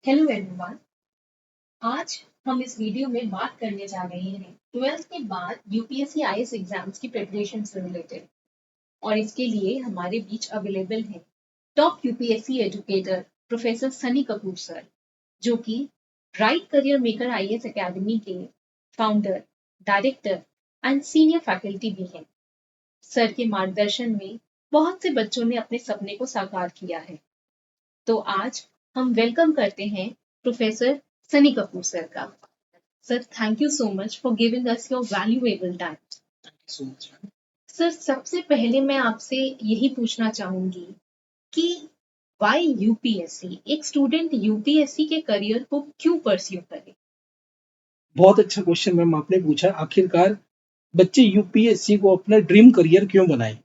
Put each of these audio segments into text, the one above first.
Hello everyone. आज हम इस वीडियो में बात करने जा रहे हैं 12th के बाद यूपीएससी आईएएस एग्जाम्स की प्रिपरेशन से रिलेटेड। और इसके लिए हमारे बीच अवेलेबल है top UPSC educator professor Sunny Kapoor sir, जो कि right career maker IAS academy के founder, director and senior faculty भी हैं। सर के मार्गदर्शन में बहुत से बच्चों ने अपने सपने को साकार किया है। तो आज हम वेलकम करते हैं प्रोफेसर सनी कपूर सर का। Sir, thank you so much for giving us your valuable time. So much. Sir, सबसे पहले मैं आपसे यही पूछना चाहूंगी कि वाई यूपीएससी, एक स्टूडेंट यूपीएससी के करियर को क्यों परस्यू करे? बहुत अच्छा क्वेश्चन मैम आपने पूछा। आखिरकार बच्चे यूपीएससी को अपना ड्रीम करियर क्यों बनाएं?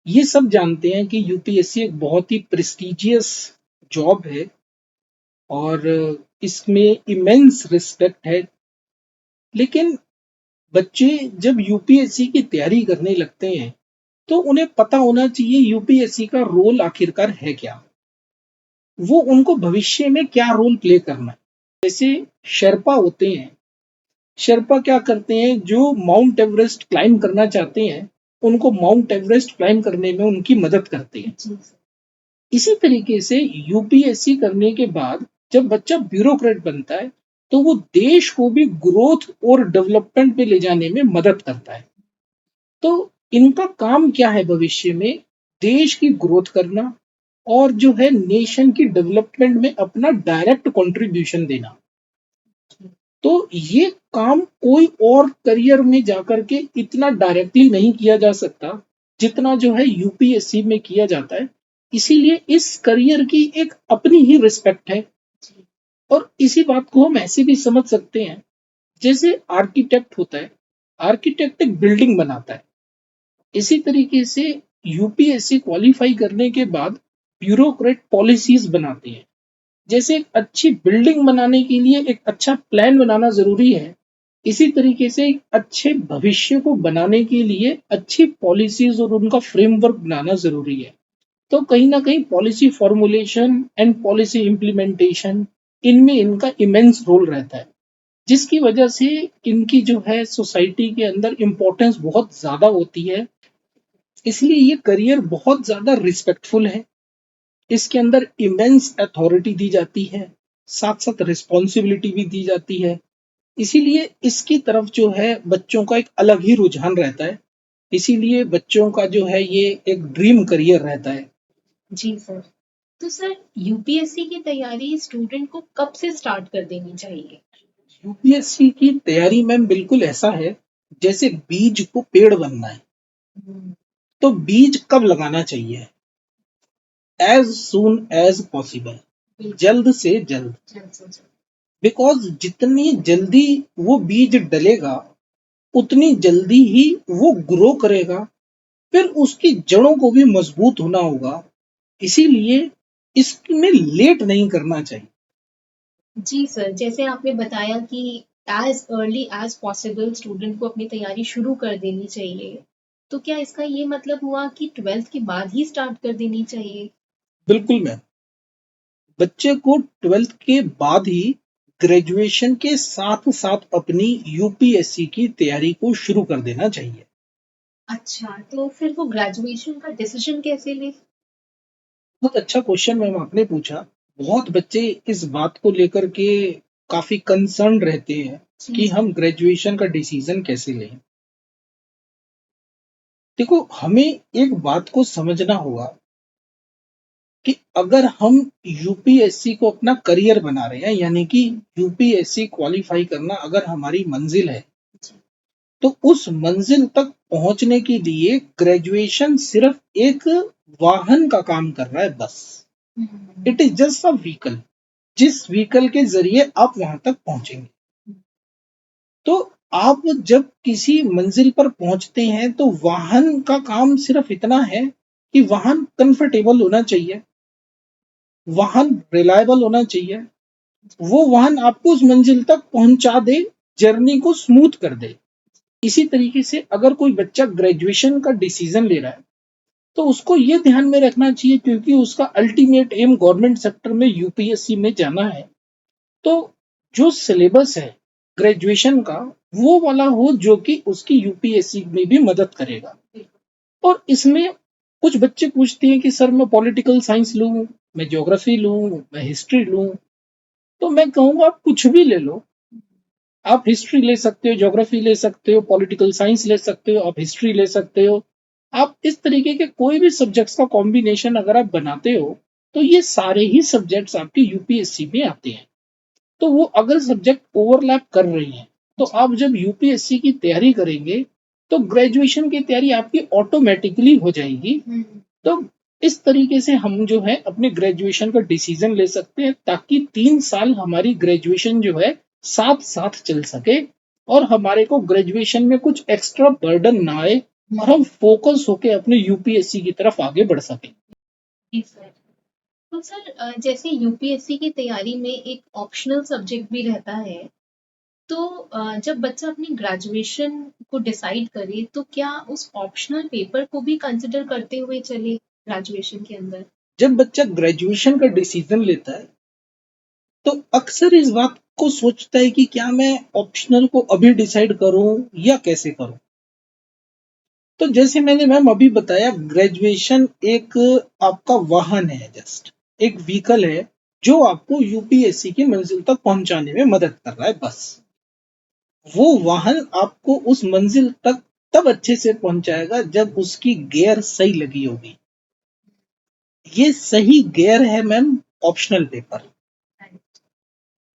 ये सब जानते हैं कि यूपीएससी एक बहुत ही प्रेस्टिजियस जॉब है और इसमें इमेंस रिस्पेक्ट है। लेकिन बच्चे जब यूपीएससी की तैयारी करने लगते हैं तो उन्हें पता होना चाहिए यूपीएससी का रोल आखिरकार है क्या, वो उनको भविष्य में क्या रोल प्ले करना है। जैसे शेर्पा होते हैं, शेर्पा क्या करते हैं, जो माउंट एवरेस्ट क्लाइंब करना चाहते हैं उनको माउंट एवरेस्ट क्लाइंब करने में उनकी मदद करते हैं। जी सर। इसी तरीके से यूपीएससी करने के बाद जब बच्चा ब्यूरोक्रेट बनता है तो वो देश को भी ग्रोथ और डेवलपमेंट पे ले जाने में मदद करता है। तो इनका काम क्या है भविष्य में? देश की ग्रोथ करना और जो है नेशन की डेवलपमेंट में अपना डायरेक्ट कंट्रीब्यूशन देना। तो ये काम कोई और करियर में जाकर के इतना डायरेक्टली नहीं किया जा सकता जितना जो है यूपीएससी में किया जाता है। इसीलिए इस करियर की एक अपनी ही रिस्पेक्ट है। और इसी बात को हम ऐसे भी समझ सकते हैं, जैसे आर्किटेक्ट होता है, आर्किटेक्ट एक बिल्डिंग बनाता है, इसी तरीके से यूपीएससी क्वालिफाई करने के बाद ब्यूरोक्रेट पॉलिसीज बनाते हैं। जैसे एक अच्छी बिल्डिंग बनाने के लिए एक अच्छा प्लान बनाना जरूरी है, इसी तरीके से एक अच्छे भविष्य को बनाने के लिए अच्छी पॉलिसीज और उनका फ्रेमवर्क बनाना जरूरी है। तो कहीं ना कहीं policy formulation and policy implementation, इनमें इनका इमेंस रोल रहता है, जिसकी वजह से इनकी जो है सोसाइटी के अंदर इम्पोर्टेंस बहुत ज्यादा होती है। इसलिए ये करियर बहुत ज्यादा रिस्पेक्टफुल है। इसके अंदर इमेंस अथॉरिटी दी जाती है, साथ साथ रिस्पॉन्सिबिलिटी भी दी जाती है। इसीलिए इसकी तरफ जो है बच्चों का एक अलग ही रुझान रहता है। इसीलिए बच्चों का जो है ये एक ड्रीम करियर रहता है। जी सर। तो सर, यूपीएससी की तैयारी स्टूडेंट को कब से स्टार्ट कर देनी चाहिए? यूपीएससी की तैयारी मैम बिल्कुल ऐसा है जैसे बीज को पेड़ बनना है। हम्म। तो बीज कब लगाना चाहिए? एज सून एज पॉसिबल, जल्द से जल्द। जल्द से जल्द। बिकॉज जितनी जल्दी वो बीज डलेगा उतनी जल्दी ही वो ग्रो करेगा, फिर उसकी जड़ों को भी मजबूत होना होगा। इसीलिए इसमें लेट नहीं करना चाहिए। जी सर, जैसे आपने बताया कि as early as possible student को अपनी तैयारी शुरू कर देनी चाहिए। तो क्या इसका ये मतलब हुआ कि 12th के बाद ही स्टार्ट कर देनी चाहिए? बिल्कुल मैम, बच्चे को 12th के बाद ही ग्रेजुएशन के साथ साथ अपनी यूपीएससी की तैयारी को शुरू कर देना चाहिए। अच्छा, तो फिर वो ग्रेजुएशन का डिसीजन कैसे ले? बहुत अच्छा क्वेश्चन मैम आपने पूछा। बहुत बच्चे इस बात को लेकर के काफी कंसर्न रहते हैं जी कि सर। हम ग्रेजुएशन का डिसीजन कैसे लें। देखो, हमें एक बात को समझना होगा कि अगर हम यूपीएससी को अपना करियर बना रहे हैं, यानी कि यूपीएससी क्वालिफाई करना अगर हमारी मंजिल है, तो उस मंजिल तक पहुंचने के लिए ग्रेजुएशन सिर्फ एक वाहन का काम कर रहा है बस। It is just a vehicle, जिस व्हीकल के जरिए आप वहां तक पहुंचेंगे। तो आप जब किसी मंजिल पर पहुंचते हैं तो वाहन का काम सिर्फ इतना है कि वाहन कंफर्टेबल होना चाहिए, वाहन रिलायबल होना चाहिए, वो वाहन आपको उस मंजिल तक पहुंचा दे, जर्नी को स्मूथ कर दे। इसी तरीके से अगर कोई बच्चा ग्रेजुएशन का डिसीजन ले रहा है तो उसको ये ध्यान में रखना चाहिए, क्योंकि उसका अल्टीमेट एम गवर्नमेंट सेक्टर में यूपीएससी में जाना है। तो जो सिलेबस है ग्रेजुएशन का वो वाला हो जो कि उसकी यूपीएससी में भी मदद करेगा। और इसमें कुछ बच्चे पूछते हैं कि सर मैं पॉलिटिकल साइंस लूं, मैं ज्योग्राफी लूं, मैं हिस्ट्री लूं। तो मैं कहूंगा आप कुछ भी ले लो। आप हिस्ट्री ले सकते हो, ज्योग्राफी ले सकते हो, पॉलिटिकल साइंस ले सकते हो, आप हिस्ट्री ले सकते हो। आप इस तरीके के कोई भी सब्जेक्ट्स का कॉम्बिनेशन अगर आप बनाते हो तो ये सारे ही सब्जेक्ट्स आपके यूपीएससी में आते हैं। तो वो अगर सब्जेक्ट ओवरलैप कर रही हैं तो आप जब यूपीएससी की तैयारी करेंगे तो ग्रेजुएशन की तैयारी आपकी ऑटोमेटिकली हो जाएगी। तो इस तरीके से हम जो है अपने ग्रेजुएशन का डिसीजन ले सकते हैं, ताकि 3 साल हमारी ग्रेजुएशन जो है साथ साथ चल सके और हमारे को ग्रेजुएशन में कुछ एक्स्ट्रा बर्डन ना आए और हम फोकस होके अपने यूपीएससी की तरफ आगे बढ़ सकें। जी सर। तो सर जैसे यूपीएससी की तैयारी में एक ऑप्शनल सब्जेक्ट भी रहता है, तो जब बच्चा अपनी ग्रेजुएशन को डिसाइड करे तो क्या उस ऑप्शनल पेपर को भी कंसिडर करते हुए चले ग्रेजुएशन के अंदर? जब बच्चा ग्रेजुएशन का डिसीजन लेता है तो अक्सर इस बात को सोचता है कि क्या मैं ऑप्शनल को अभी डिसाइड करूं या कैसे करूं। तो जैसे मैंने मैम अभी बताया, ग्रेजुएशन एक आपका वाहन है, जस्ट एक व्हीकल है जो आपको यूपीएससी की मंजिल तक पहुंचाने में मदद कर रहा है। बस वो वाहन आपको उस मंजिल तक तब अच्छे से पहुंचाएगा जब उसकी गियर सही लगी होगी। ये सही गियर है मैम ऑप्शनल पेपर।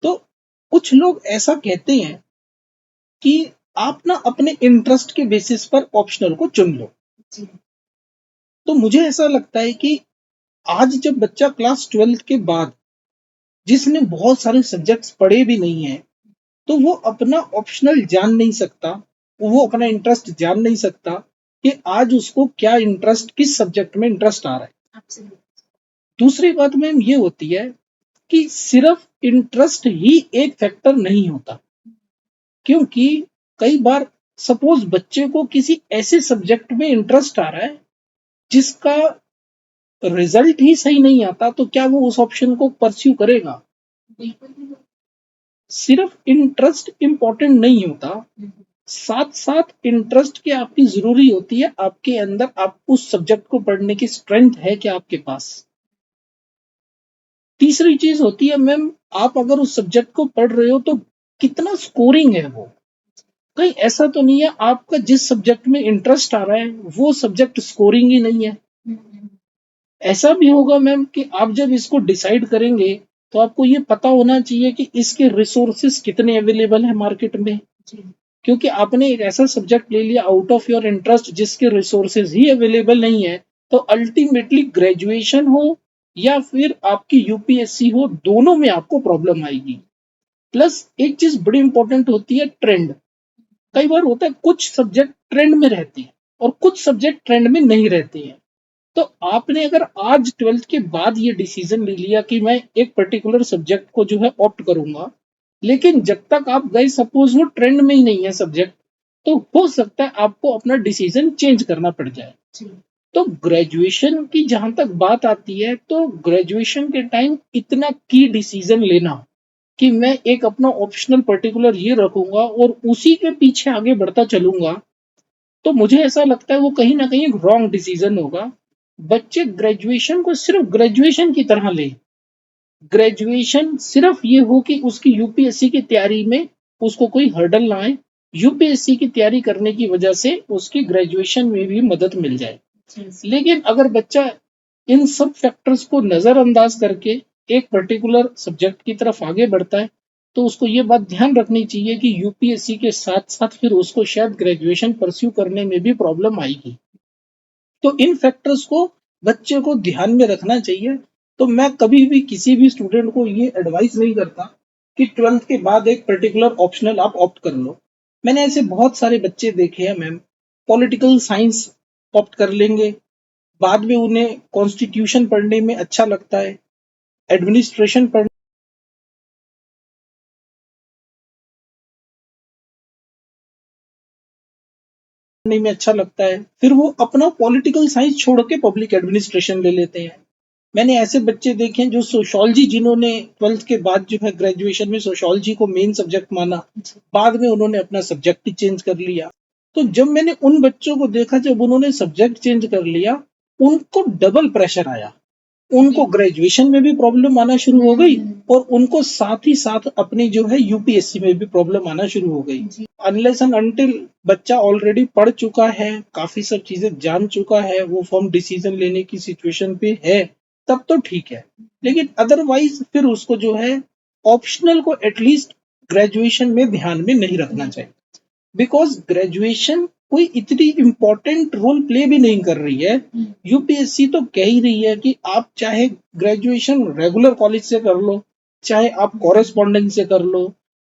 तो कुछ लोग ऐसा कहते हैं कि आप ना अपने इंटरेस्ट के बेसिस पर ऑप्शनल को चुन लो। तो मुझे ऐसा लगता है कि आज जब बच्चा क्लास 12th के बाद जिसने बहुत सारे सब्जेक्ट्स पढ़े भी नहीं है तो वो अपना ऑप्शनल जान नहीं सकता, वो अपना इंटरेस्ट जान नहीं सकता कि आज उसको क्या इंटरेस्ट, किस सब्जेक्ट में इंटरेस्ट आ रहा है। Absolutely. दूसरी बात मैम ये होती है कि सिर्फ इंटरेस्ट ही एक फैक्टर नहीं होता, क्योंकि कई बार सपोज बच्चे को किसी ऐसे सब्जेक्ट में इंटरेस्ट आ रहा है जिसका रिजल्ट ही सही नहीं आता, तो क्या वो उस ऑप्शन को परस्यू करेगा? बिल्कुल भी सिर्फ इंटरेस्ट इंपॉर्टेंट नहीं होता, नहीं। साथ साथ इंटरेस्ट की आपकी जरूरी होती है। आपके अंदर आप उस सब्जेक्ट को पढ़ने की स्ट्रेंथ है क्या आपके पास? तीसरी चीज होती है मैम, आप अगर उस सब्जेक्ट को पढ़ रहे हो तो कितना स्कोरिंग है वो। कहीं ऐसा तो नहीं है आपका जिस सब्जेक्ट में इंटरेस्ट आ रहा है वो सब्जेक्ट स्कोरिंग ही नहीं है। ऐसा भी होगा मैम कि आप जब इसको डिसाइड करेंगे तो आपको ये पता होना चाहिए कि इसके रिसोर्सेस कितने अवेलेबल है मार्केट में, क्योंकि आपने एक ऐसा सब्जेक्ट ले लिया आउट ऑफ योर इंटरेस्ट जिसके रिसोर्सेज ही अवेलेबल नहीं है, तो अल्टीमेटली ग्रेजुएशन हो या फिर आपकी यूपीएससी हो, दोनों में आपको प्रॉब्लम आएगी। प्लस एक चीज बड़ी इंपॉर्टेंट होती है, ट्रेंड। कई बार होता है कुछ सब्जेक्ट ट्रेंड में रहते हैं और कुछ सब्जेक्ट ट्रेंड में नहीं रहते हैं। तो आपने अगर आज 12th के बाद ये डिसीजन ले लिया कि मैं एक पर्टिकुलर सब्जेक्ट को जो है ऑप्ट करूंगा, लेकिन जब तक आप गए सपोज वो ट्रेंड में ही नहीं है सब्जेक्ट, तो हो सकता है आपको अपना डिसीजन चेंज करना पड़ जाए। तो ग्रेजुएशन की जहां तक बात आती है, तो ग्रेजुएशन के टाइम इतना की डिसीजन लेना कि मैं एक अपना ऑप्शनल पर्टिकुलर ये रखूंगा और उसी के पीछे आगे बढ़ता चलूंगा, तो मुझे ऐसा लगता है वो कहीं ना कहीं रॉन्ग डिसीजन होगा। बच्चे ग्रेजुएशन को सिर्फ ग्रेजुएशन की तरह ले, ग्रेजुएशन सिर्फ ये हो कि उसकी यूपीएससी की तैयारी में उसको कोई हर्डल ना आए, यूपीएससी की तैयारी करने की वजह से उसकी ग्रेजुएशन में भी मदद मिल जाए। लेकिन अगर बच्चा इन सब फैक्टर्स को नजरअंदाज करके एक पर्टिकुलर सब्जेक्ट की तरफ आगे बढ़ता है, तो उसको ये बात ध्यान रखनी चाहिए कि यूपीएससी के साथ साथ फिर उसको शायद ग्रेजुएशन परस्यू करने में भी प्रॉब्लम आएगी। तो इन फैक्टर्स को बच्चे को ध्यान में रखना चाहिए। तो मैं कभी भी किसी भी स्टूडेंट को ये एडवाइस नहीं करता कि 12th के बाद एक पर्टिकुलर ऑप्शनल आप ऑप्ट कर लो। मैंने ऐसे बहुत सारे बच्चे देखे हैं मैम, पॉलिटिकल साइंस ऑप्ट कर लेंगे, बाद में उन्हें कॉन्स्टिट्यूशन पढ़ने में अच्छा लगता है, एडमिनिस्ट्रेशन पढ़ने पढ़ने में अच्छा लगता है, फिर वो अपना पॉलिटिकल साइंस छोड़ के पब्लिक एडमिनिस्ट्रेशन ले लेते हैं। मैंने ऐसे बच्चे देखे हैं जो सोशियोलॉजी, जिन्होंने 12th के बाद जो है ग्रेजुएशन में सोशियोलॉजी को मेन सब्जेक्ट माना, बाद में उन्होंने अपना सब्जेक्ट ही चेंज कर लिया। तो जब मैंने उन बच्चों को देखा, जब उन्होंने सब्जेक्ट चेंज कर लिया, उनको डबल प्रेशर आया। उनको ग्रेजुएशन में भी प्रॉब्लम आना शुरू हो गई और उनको साथ ही साथ अपनी जो है यूपीएससी में भी प्रॉब्लम आना शुरू हो गई। अनलेस एंड अनटिल बच्चा ऑलरेडी पढ़ चुका है, काफी सब चीजें जान चुका है, वो फॉर्म डिसीजन लेने की सिचुएशन पे है, तब तो ठीक है। लेकिन अदरवाइज फिर उसको जो है ऑप्शनल को एटलीस्ट ग्रेजुएशन में ध्यान में नहीं रखना चाहिए, बिकॉज ग्रेजुएशन कोई इतनी इम्पोर्टेंट रोल प्ले भी नहीं कर रही है। यूपीएससी तो कह ही रही है कि आप चाहे ग्रेजुएशन रेगुलर कॉलेज से कर लो, चाहे आप कॉरेस्पॉन्डेंस से कर लो,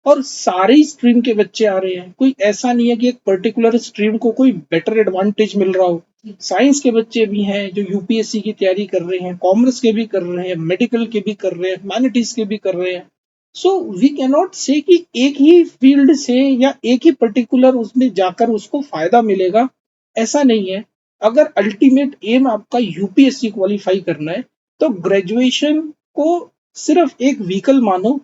और सारी स्ट्रीम के बच्चे आ रहे हैं। कोई ऐसा नहीं है कि एक पर्टिकुलर स्ट्रीम को कोई बेटर एडवांटेज मिल रहा हो। साइंस के बच्चे भी हैं जो यूपीएससी की तैयारी कर रहे हैं, कॉमर्स के भी कर रहे हैं, मेडिकल के भी कर रहे हैं, ह्यूमैनिटीज के भी कर रहे हैं। सो वी कैन नॉट से कि एक ही फील्ड से या एक ही पर्टिकुलर उसमें जाकर उसको फायदा मिलेगा, ऐसा नहीं है। अगर अल्टीमेट एम आपका यूपीएससी क्वालिफाई करना है तो ग्रेजुएशन को सिर्फ एक व्हीकल मानो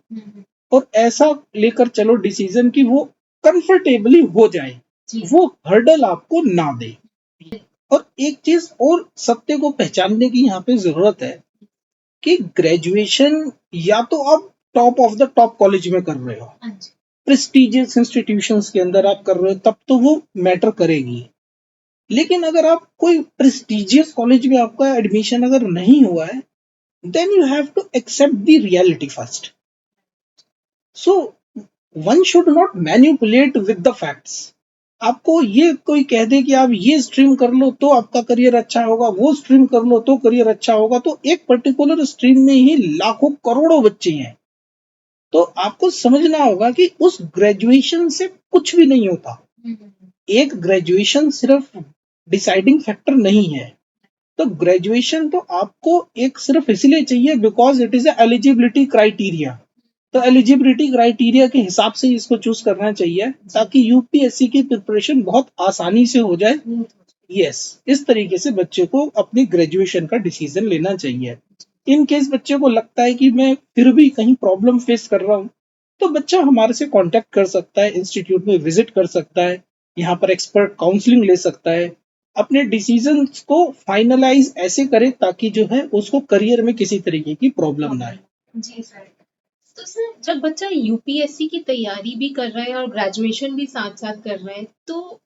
और ऐसा लेकर चलो डिसीजन कि वो कंफर्टेबली हो जाए, वो हर्डल आपको ना दे। और एक चीज और सत्य को पहचानने की यहाँ पे जरूरत है कि ग्रेजुएशन या तो आप top of the top college में कर रहे हो, प्रेस्टिजियस इंस्टीट्यूशंस के अंदर आप कर रहे हो, तब तो वो मैटर करेगी। लेकिन अगर आप कोई प्रेस्टिजियस कॉलेज में आपका एडमिशन अगर नहीं हुआ है, then you have to accept the reality first. So one should not manipulate with the facts. आपको ये कोई कह दे कि आप ये स्ट्रीम कर लो तो आपका करियर अच्छा होगा, वो स्ट्रीम कर लो तो करियर अच्छा होगा, तो एक पर्टिकुलर स्ट्रीम में ही लाखों करोड़ों बच्चे हैं। तो आपको समझना होगा कि उस ग्रेजुएशन से कुछ भी नहीं होता। एक ग्रेजुएशन सिर्फ डिसाइडिंग फैक्टर नहीं है। तो ग्रेजुएशन तो आपको एक सिर्फ इसलिए चाहिए because it is eligibility criteria. तो एलिजिबिलिटी क्राइटेरिया के हिसाब से इसको चूज करना चाहिए ताकि यूपीएससी की प्रिपरेशन बहुत आसानी से हो जाए। यस, इस तरीके से बच्चे को अपनी ग्रेजुएशन का डिसीजन लेना चाहिए। इन केस बच्चे को लगता है कि मैं फिर भी कहीं प्रॉब्लम फेस कर रहा हूँ, तो बच्चा हमारे से कांटेक्ट कर सकता है, इंस्टीट्यूट में विजिट कर सकता है, यहाँ पर एक्सपर्ट काउंसलिंग ले सकता है, अपने डिसीजन को फाइनलाइज ऐसे करे ताकि जो है उसको करियर में किसी तरीके की प्रॉब्लम ना आए। जी सर। तो सर जब बच्चा यूपीएससी की तैयारी भी कर रहा है और ग्रेजुएशन भी साथ साथ कर रहा है, तो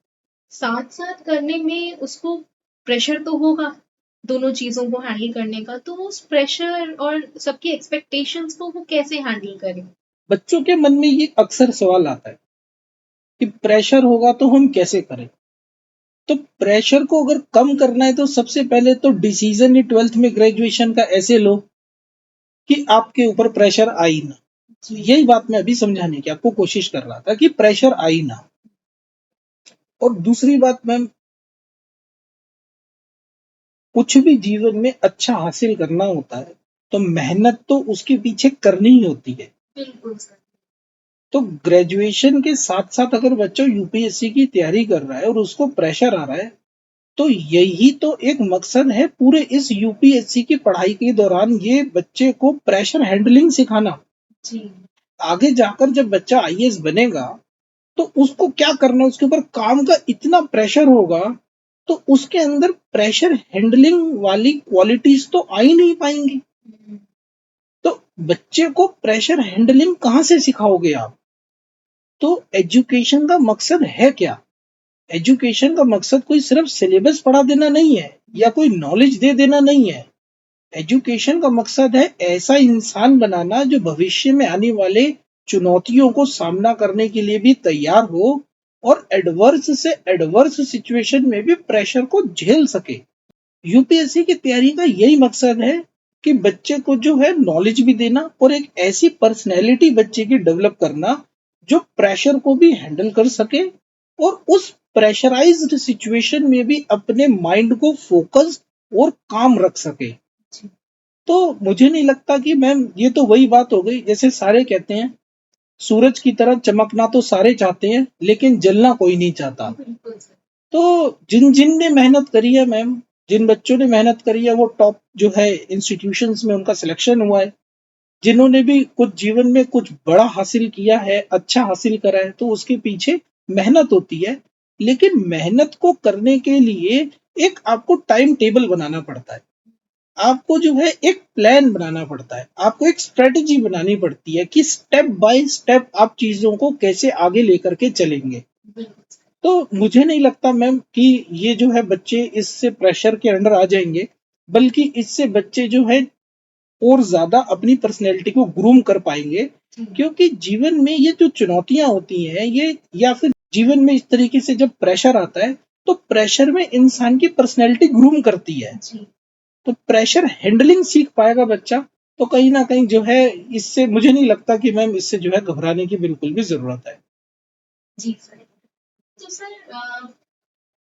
साथ साथ करने में उसको प्रेशर तो होगा दोनों चीजों को हैंडल करने का, तो उस प्रेशर और सबकी एक्सपेक्टेशंस को वो कैसे हैंडल करे? बच्चों के मन में ये अक्सर सवाल आता है कि प्रेशर होगा तो हम कैसे करें। तो प्रेशर को अगर कम करना है तो सबसे पहले तो डिसीजन ही 12th में ग्रेजुएशन का ऐसे लो कि आपके ऊपर प्रेशर आई ना। यही बात मैं अभी समझाने की आपको कोशिश कर रहा था कि प्रेशर आई ना। और दूसरी बात मैम, कुछ भी जीवन में अच्छा हासिल करना होता है तो मेहनत तो उसके पीछे करनी ही होती है। बिल्कुल सर। तो ग्रेजुएशन के साथ साथ अगर बच्चा यूपीएससी की तैयारी कर रहा है और उसको प्रेशर आ रहा है, तो यही तो एक मकसद है पूरे इस यूपीएससी की पढ़ाई के दौरान, ये बच्चे को प्रेशर हैंडलिंग सिखाना। जी। आगे जाकर जब बच्चा आईएएस बनेगा तो उसको क्या करना है, उसके ऊपर काम का इतना प्रेशर होगा तो उसके अंदर प्रेशर हैंडलिंग वाली क्वालिटीज तो आ ही नहीं पाएंगी। तो बच्चे को प्रेशर हैंडलिंग कहाँ से सिखाओगे आप? तो एजुकेशन का मकसद है क्या? एजुकेशन का मकसद कोई सिर्फ सिलेबस पढ़ा देना नहीं है या कोई नॉलेज दे देना नहीं है। एजुकेशन का मकसद है ऐसा इंसान बनाना जो भविष्य में आने वाले चुनौतियों को सामना करने के लिए भी तैयार हो और एडवर्स से एडवर्स सिचुएशन में भी प्रेशर को झेल सके। यूपीएससी की तैयारी का यही मकसद है कि बच्चे को जो है नॉलेज भी देना और एक ऐसी पर्सनैलिटी बच्चे की डेवलप करना जो प्रेशर को भी हैंडल कर सके और उस प्रेशराइज्ड सिचुएशन में भी अपने माइंड को फोकस और काम रख सके। तो मुझे नहीं लगता कि मैम, ये तो वही बात हो गई जैसे सारे कहते हैं सूरज की तरह चमकना तो सारे चाहते हैं लेकिन जलना कोई नहीं चाहता। तो जिन जिन ने मेहनत करी है मैम, जिन बच्चों ने मेहनत करी है वो टॉप जो है इंस्टीट्यूशंस में उनका सिलेक्शन हुआ है। जिन्होंने भी कुछ जीवन में कुछ बड़ा हासिल किया है, अच्छा हासिल करा है, तो उसके पीछे मेहनत होती है। लेकिन मेहनत को करने के लिए एक आपको टाइम टेबल बनाना पड़ता है। आपको जो है एक प्लान बनाना पड़ता है, आपको एक स्ट्रेटेजी बनानी पड़ती है कि स्टेप बाय स्टेप आप चीजों को कैसे आगे लेकर के चलेंगे। तो मुझे नहीं लगता मैम कि ये जो है बच्चे इससे प्रेशर के अंडर आ जाएंगे, बल्कि इससे बच्चे जो है और ज्यादा अपनी पर्सनैलिटी को ग्रूम कर पाएंगे। क्योंकि जीवन में ये जो चुनौतियां होती हैं, ये या फिर जीवन में इस तरीके से जब प्रेशर आता है, तो प्रेशर में इंसान की पर्सनैलिटी ग्रूम करती है। तो प्रेशर हैंडलिंग सीख पाएगा बच्चा, तो कहीं ना कहीं जो है इससे मुझे नहीं लगता कि मैम इससे जो है घबराने की बिल्कुल भी जरूरत है। जी सर। तो सर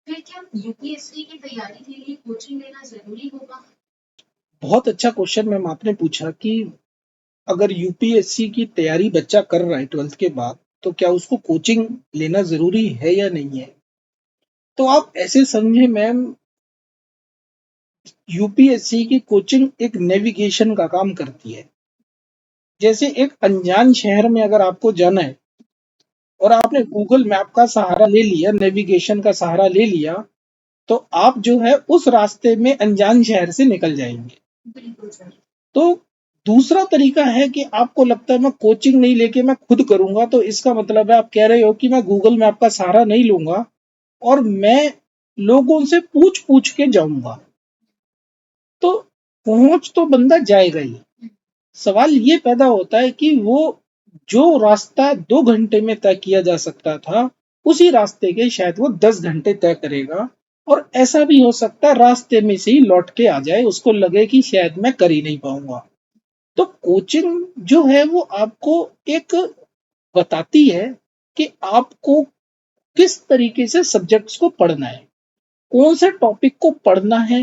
फिर क्या यूपीएससी की तैयारी के लिए कोचिंग लेना जरूरी होगा? बहुत अच्छा क्वेश्चन मैम आपने पूछा कि अगर यूपीएससी की तैयारी बच्चा कर रहा है 12th के बाद, तो क्या उसको कोचिंग लेना जरूरी है या नहीं है। तो आप ऐसे समझे मैम, यूपीएससी की कोचिंग एक नेविगेशन का काम करती है। जैसे एक अनजान शहर में अगर आपको जाना है और आपने गूगल मैप का सहारा ले लिया, नेविगेशन का सहारा ले लिया, तो आप जो है उस रास्ते में अनजान शहर से निकल जाएंगे। बिल्कुल सर। तो दूसरा तरीका है कि आपको लगता है मैं कोचिंग नहीं लेके मैं खुद करूंगा, तो इसका मतलब है आप कह रहे हो कि मैं गूगल मैप का सहारा नहीं लूंगा और मैं लोगों से पूछ पूछ के जाऊंगा। तो पहुंच तो बंदा जाएगा ही। सवाल ये पैदा होता है कि वो जो रास्ता 2 घंटे में तय किया जा सकता था, उसी रास्ते के शायद वो 10 घंटे तय करेगा। और ऐसा भी हो सकता है रास्ते में से ही लौट के आ जाए, उसको लगे कि शायद मैं कर ही नहीं पाऊंगा। तो कोचिंग जो है वो आपको एक बताती है कि आपको किस तरीके से सब्जेक्ट्स को पढ़ना है, कौन से टॉपिक को पढ़ना है,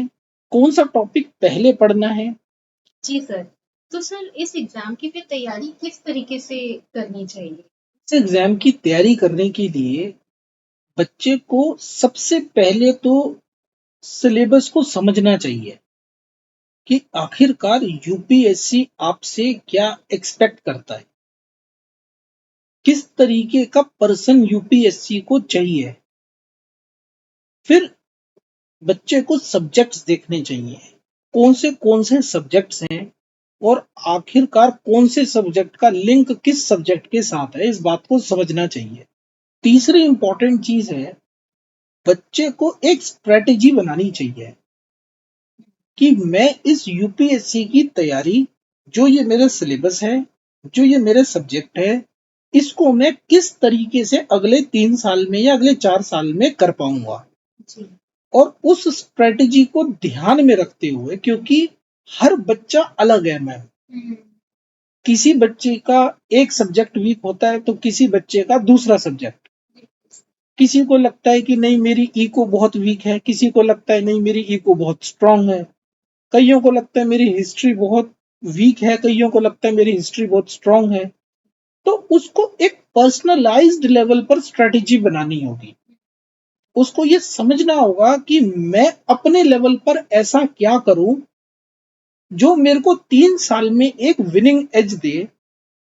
कौन सा टॉपिक पहले पढ़ना है। जी सर। तो सर इस एग्जाम की फिर तैयारी किस तरीके से करनी चाहिए? इस एग्जाम की तैयारी करने के लिए बच्चे को सबसे पहले तो सिलेबस को समझना चाहिए कि आखिरकार यूपीएससी आपसे क्या एक्सपेक्ट करता है, किस तरीके का पर्सन यूपीएससी को चाहिए। फिर बच्चे को सब्जेक्ट्स देखने चाहिए, कौन से सब्जेक्ट्स हैं और आखिरकार कौन से सब्जेक्ट का लिंक किस सब्जेक्ट के साथ है, इस बात को समझना चाहिए। तीसरी इंपॉर्टेंट चीज है, बच्चे को एक स्ट्रेटेजी बनानी चाहिए कि मैं इस यूपीएससी की तैयारी, जो ये मेरा सिलेबस है, जो ये मेरे सब्जेक्ट है, इसको मैं किस तरीके से अगले 3 साल में या अगले 4 साल में कर पाऊंगा। और उस स्ट्रेटेजी को ध्यान में रखते हुए, क्योंकि हर बच्चा अलग है मैम, किसी बच्चे का एक सब्जेक्ट वीक होता है तो किसी बच्चे का दूसरा सब्जेक्ट, किसी को लगता है कि नहीं मेरी इको बहुत वीक है, किसी को लगता है नहीं मेरी इको बहुत स्ट्रांग है, कईयों को लगता है मेरी हिस्ट्री बहुत वीक है, कईयों को लगता है मेरी हिस्ट्री बहुत स्ट्रांग है। तो उसको एक पर्सनलाइज्ड लेवल पर स्ट्रेटेजी बनानी होगी। उसको ये समझना होगा कि मैं अपने लेवल पर ऐसा क्या करूं जो मेरे को 3 साल में एक विनिंग एज दे,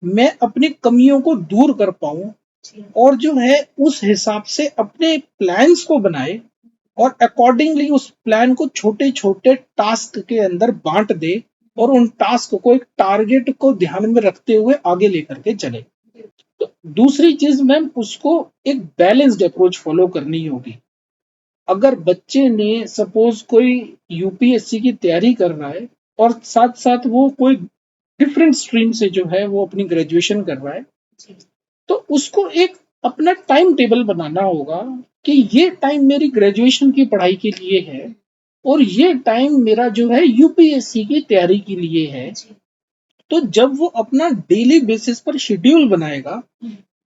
मैं अपनी कमियों को दूर कर पाऊं और जो है उस हिसाब से अपने प्लान्स को बनाए और अकॉर्डिंगली उस प्लान को छोटे छोटे टास्क के अंदर बांट दे और उन टास्क को एक टारगेट को ध्यान में रखते हुए आगे लेकर के चले। तो दूसरी चीज मैम, उसको एक बैलेंस्ड अप्रोच फॉलो करनी होगी। अगर बच्चे ने सपोज कोई यूपीएससी की तैयारी कर रहा है और साथ साथ वो कोई डिफरेंट स्ट्रीम से जो है वो अपनी ग्रेजुएशन कर रहा है, तो उसको एक अपना टाइम टेबल बनाना होगा कि ये टाइम मेरी ग्रेजुएशन की पढ़ाई के लिए है और ये टाइम मेरा जो है यूपीएससी की तैयारी के लिए है। तो जब वो अपना डेली बेसिस पर शेड्यूल बनाएगा,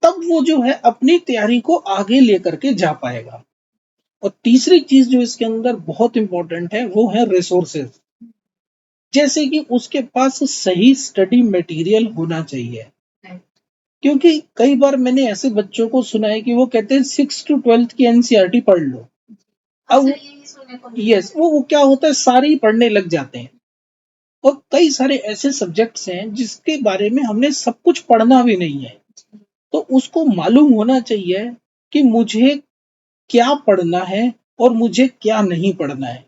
तब वो जो है अपनी तैयारी को आगे लेकर के जा पाएगा। और तीसरी चीज जो इसके अंदर बहुत इंपॉर्टेंट है वो है रिसोर्सेज। जैसे कि उसके पास सही स्टडी मटेरियल होना चाहिए, क्योंकि कई बार मैंने ऐसे बच्चों को सुना है कि वो कहते हैं 6 to 12 की एनसीईआरटी पढ़ लो, अब अक्सर यही सुनने को मिलता यस, वो क्या होता है, सारे ही पढ़ने लग जाते हैं। और कई सारे ऐसे सब्जेक्ट्स हैं जिसके बारे में हमने सब कुछ पढ़ना भी नहीं है, तो उसको मालूम होना चाहिए कि मुझे क्या पढ़ना है और मुझे क्या नहीं पढ़ना है।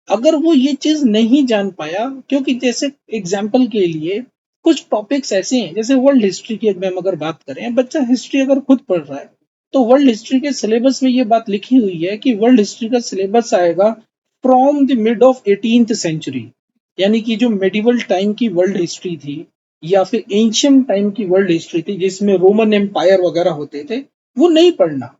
अगर वो ये चीज नहीं जान पाया, क्योंकि जैसे एग्जाम्पल के लिए कुछ टॉपिक्स ऐसे हैं, जैसे वर्ल्ड हिस्ट्री की हम अगर बात करें, बच्चा हिस्ट्री अगर खुद पढ़ रहा है तो वर्ल्ड हिस्ट्री के सिलेबस में ये बात लिखी हुई है कि वर्ल्ड हिस्ट्री का सिलेबस आएगा from the mid of 18th century, यानी कि जो मेडिवल टाइम की वर्ल्ड हिस्ट्री थी या फिर एंशियंट टाइम की वर्ल्ड हिस्ट्री थी जिसमें रोमन एम्पायर वगैरह होते थे, वो नहीं पढ़ना।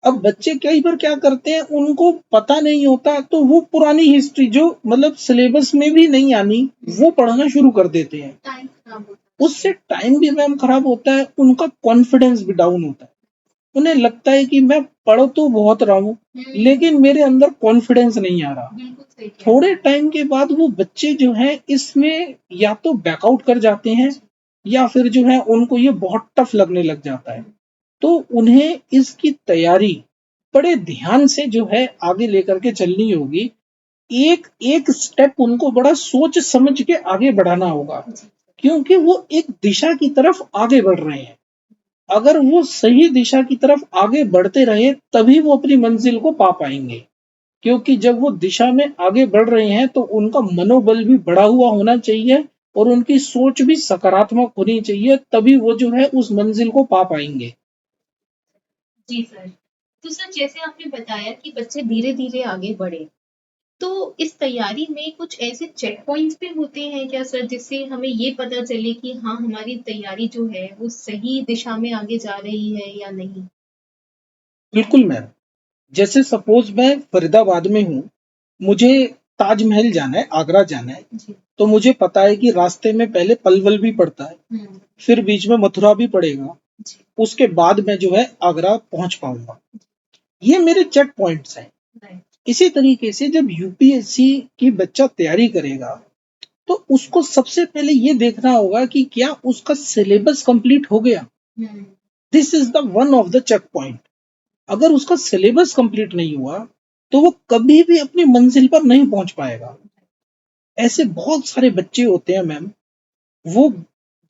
अब बच्चे कई बार क्या करते हैं, उनको पता नहीं होता तो वो पुरानी हिस्ट्री जो मतलब सिलेबस में भी नहीं आनी, वो पढ़ना शुरू कर देते हैं। टाइम खराब होता है। उससे टाइम भी मैम खराब होता है, उनका कॉन्फिडेंस भी डाउन होता है। उन्हें लगता है कि मैं पढ़ तो बहुत रहा हूँ लेकिन मेरे अंदर कॉन्फिडेंस नहीं आ रहा। बिल्कुल सही कह थोड़े टाइम के बाद वो बच्चे जो हैं इसमें या तो बैकआउट कर जाते हैं या फिर जो है उनको ये बहुत टफ लगने लग जाता है। तो उन्हें इसकी तैयारी बड़े ध्यान से जो है आगे लेकर के चलनी होगी। एक एक स्टेप उनको बड़ा सोच समझ के आगे बढ़ाना होगा, क्योंकि वो एक दिशा की तरफ आगे बढ़ रहे हैं। अगर वो सही दिशा की तरफ आगे बढ़ते रहे तभी वो अपनी मंजिल को पा पाएंगे, क्योंकि जब वो दिशा में आगे बढ़ रहे हैं तो उनका मनोबल भी बढ़ा हुआ होना चाहिए और उनकी सोच भी सकारात्मक होनी चाहिए, तभी वो जो है उस मंजिल को पा पाएंगे। जी सर। तो सर जैसे आपने बताया कि बच्चे धीरे-धीरे आगे बढ़े, तो इस तैयारी में कुछ ऐसे चेक पॉइंट्स भी होते हैं क्या सर, जिससे हमें ये पता चले कि हाँ, हमारी तैयारी जो है वो सही दिशा में आगे जा रही है या नहीं? बिल्कुल मैम, जैसे सपोज मैं फरीदाबाद में हूँ, मुझे ताजमहल जाना है, आगरा जाना है, जी। तो मुझे पता है कि रास्ते में पहले पलवल भी पड़ता है, फिर बीच में मथुरा भी पड़ेगा, उसके बाद मैं जो है आगरा पहुंच पाऊंगा। ये मेरे चेक पॉइंट्स हैं। इसी तरीके से जब यूपीएससी की बच्चा तैयारी करेगा तो उसको सबसे पहले ये देखना होगा कि क्या उसका सिलेबस कंप्लीट हो गया। This is the one of the check point. अगर उसका सिलेबस कंप्लीट नहीं हुआ तो वो कभी भी अपनी मंजिल पर नहीं पहुंच पाएगा। ऐसे बहुत सारे बच्चे होते हैं मैम, वो